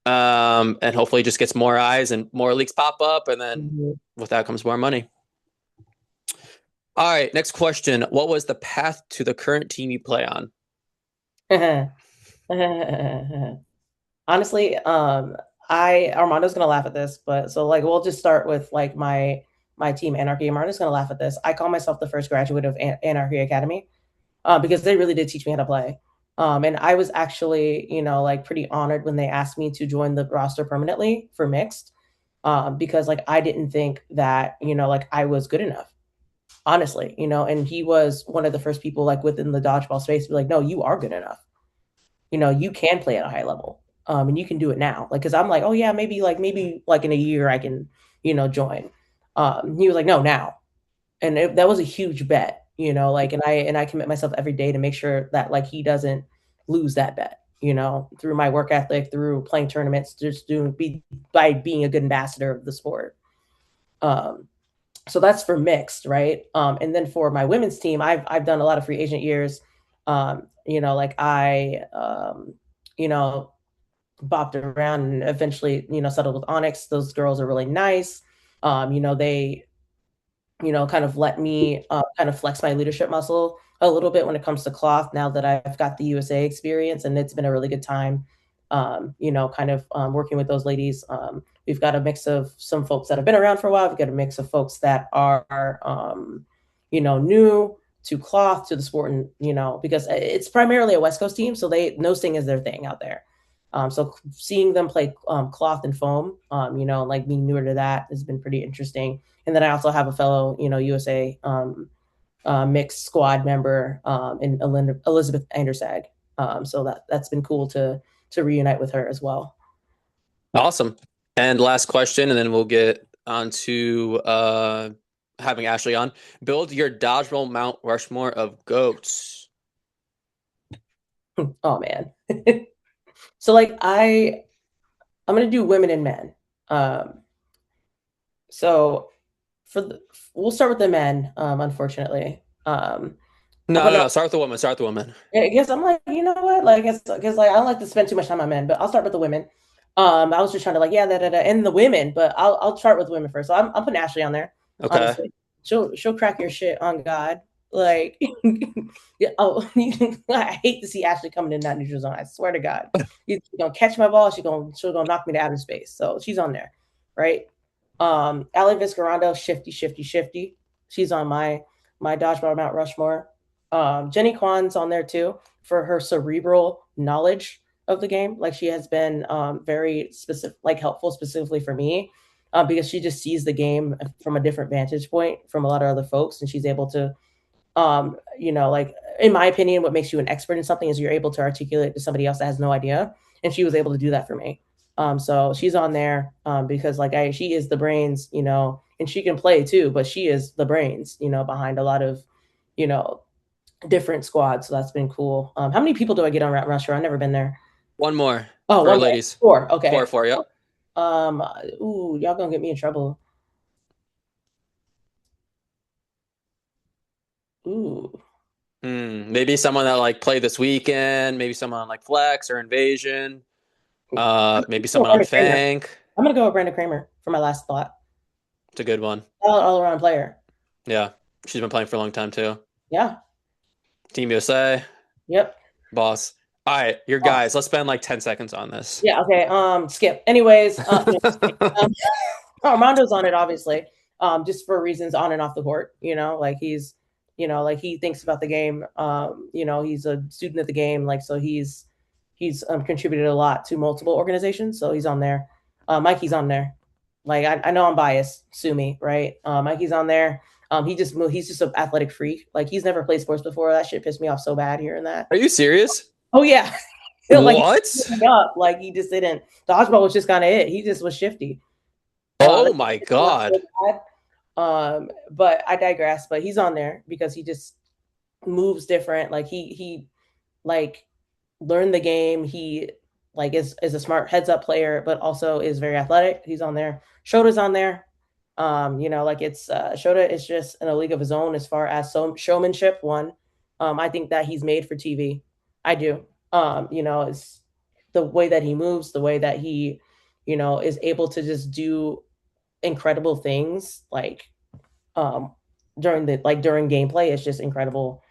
And hopefully it just gets more eyes and more leagues pop up. And then with that comes more money. All right, next question. What was the path to the current team you play on? Honestly, Armando's gonna laugh at this, but so like we'll just start with like my team Anarchy. Armando's gonna laugh at this. I call myself the first graduate of Anarchy Academy because they really did teach me how to play. And I was actually, like pretty honored when they asked me to join the roster permanently for mixed, because like I didn't think that, like I was good enough, honestly, and he was one of the first people like within the dodgeball space to be like, no, you are good enough. You can play at a high level. And you can do it now. Like, cause I'm like, oh yeah, maybe like in a year I can, join. He was like, no, now. And that was a huge bet, like, and I commit myself every day to make sure that like he doesn't lose that bet, through my work ethic, through playing tournaments, just by being a good ambassador of the sport. So that's for mixed, right? And then for my women's team, I've done a lot of free agent years. Like I, bopped around and eventually, settled with Onyx. Those girls are really nice. They, kind of let me kind of flex my leadership muscle a little bit when it comes to cloth now that I've got the USA experience, and it's been a really good time, kind of working with those ladies. We've got a mix of some folks that have been around for a while. We've got a mix of folks that are, new to cloth, to the sport, and, because it's primarily a West Coast team, so no sting is their thing out there. So seeing them play cloth and foam, like being newer to that has been pretty interesting. And then I also have a fellow, USA mixed squad member in Elizabeth Andersag. So that's been cool to reunite with her as well. Awesome. And last question, and then we'll get on to having Ashley on. Build your dodgeball Mount Rushmore of goats. Oh man. So like I'm gonna do women and men. So for the, we'll start with the men, unfortunately. No, But no, no, no. Start with the woman. Start with the woman. I guess I'm like, you know what? Like, it's because like I don't like to spend too much time on men, but I'll start with the women. I was just trying to like, yeah, and the women, but I'll start with women first. So I'm putting Ashley on there. Okay. Honestly, she'll crack your shit on God. Like, yeah, oh, I hate to see Ashley coming in that neutral zone. I swear to God, she's gonna catch my ball. She's gonna knock me to outer space. So she's on there, right? Ali Viscarando, shifty, shifty, shifty. She's on my dodgeball Mount Rushmore. Jenny Kwan's on there too for her cerebral knowledge of the game. Like she has been very specific, like helpful specifically for me because she just sees the game from a different vantage point from a lot of other folks, and she's able to, like in my opinion, what makes you an expert in something is you're able to articulate to somebody else that has no idea, and she was able to do that for me. So she's on there because she is the brains, and she can play too, but she is the brains, behind a lot of, you know, different squads. So that's been cool. How many people do I get on Rusher? I've never been there. One more Oh, for one more. ladies. Four. Four, Okay. four. Yep. Um, y'all gonna get me in trouble. Ooh. Maybe someone that like played this weekend. Maybe someone on like Flex or Invasion. Maybe Oh, someone on Brandon Kramer. Fank. I'm gonna go with Brandon Kramer for my last thought. It's a good one. All around player. Yeah, she's been playing for a long time too. Yeah. Team USA, Yep. boss. All right, your Oh, guys. Let's spend like 10 seconds on this. yeah. Okay. Skip. Anyways, no, um, Armando's on it, obviously, just for reasons on and off the court. Like like he thinks about the game. He's a student of the game. Like, so he's contributed a lot to multiple organizations. So he's on there. Mikey's on there. Like, I know I'm biased. Sue me, right? Mikey's on there. He's just an athletic freak. Like, he's never played sports before. That shit pissed me off so bad hearing that. Are you serious? Oh yeah. Like, What? up. Like, he just didn't. Dodgeball was just kind of it. He just was shifty. Oh my God. But I digress. But he's on there because he just moves different. Like he like learned the game. He like is a smart heads up player, but also is very athletic. He's on there. Shota's on there. It's Shota is just in a league of his own as far as showmanship. One, I think that he's made for TV. I do. It's the way that he moves, the way that he, is able to just do incredible things during gameplay. It's just incredible.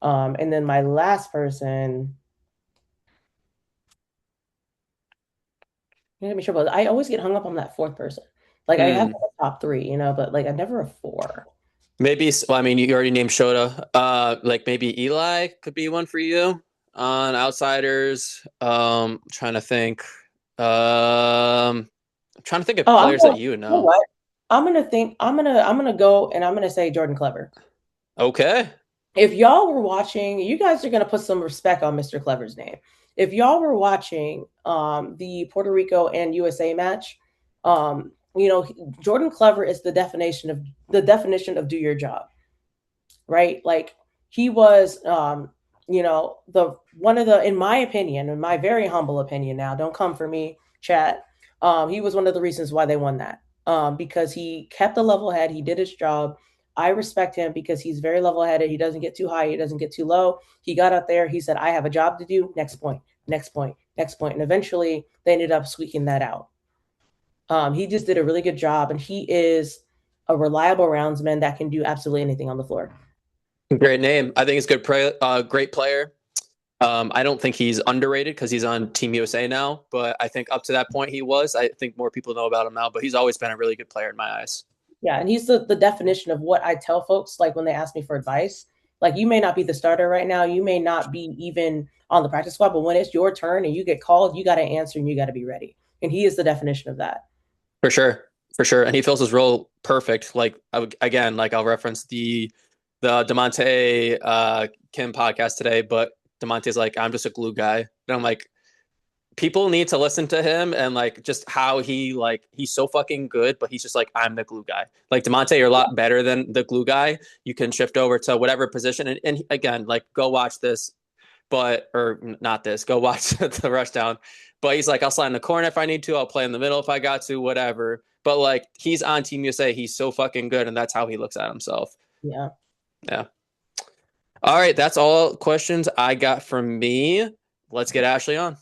And then my last person, let me sure, I always get hung up on that fourth person. Like, I have a top three, but like I never a four. Maybe. Well, I mean, you already named Shota. Like maybe Eli could be one for you on Outsiders. Trying to think. Trying to think of players that you know. What? I'm gonna go and I'm gonna say Jordan Clever. Okay. If y'all were watching, you guys are gonna put some respect on Mr. Clever's name. If y'all were watching the Puerto Rico and USA match, Jordan Clever is the definition of do your job, right? Like, he was the one of the, in my opinion, in my very humble opinion, now don't come for me, chat. He was one of the reasons why they won that. Because he kept a level head, he did his job. I respect him because he's very level headed. He doesn't get too high, he doesn't get too low. He got up there, he said, I have a job to do. Next point, next point, next point. And eventually they ended up squeaking that out. He just did a really good job, and he is a reliable roundsman that can do absolutely anything on the floor. Great name. I think he's good. Great player. I don't think he's underrated because he's on Team USA now, but I think up to that point he was. I think more people know about him now, but he's always been a really good player in my eyes. Yeah, and he's the definition of what I tell folks, like when they ask me for advice. Like, you may not be the starter right now, you may not be even on the practice squad, but when it's your turn and you get called, you got to answer and you got to be ready. And he is the definition of that. For sure. For sure. And he fills his role perfect. Like, I'll reference the DeMonte Kim podcast today, but DeMonte's like, I'm just a glue guy. And I'm like, people need to listen to him and like just how he's so fucking good, but he's just like, I'm the glue guy. Like, DeMonte, you're a lot better than the glue guy. You can shift over to whatever position. And again, like, go watch this, or not this, go watch the rush down. But he's like, I'll slide in the corner if I need to. I'll play in the middle if I got to, whatever. but like he's on Team USA. He's so fucking good, and that's how he looks at himself. Yeah. Yeah. All right, that's all questions I got from me. Let's get Ashley on.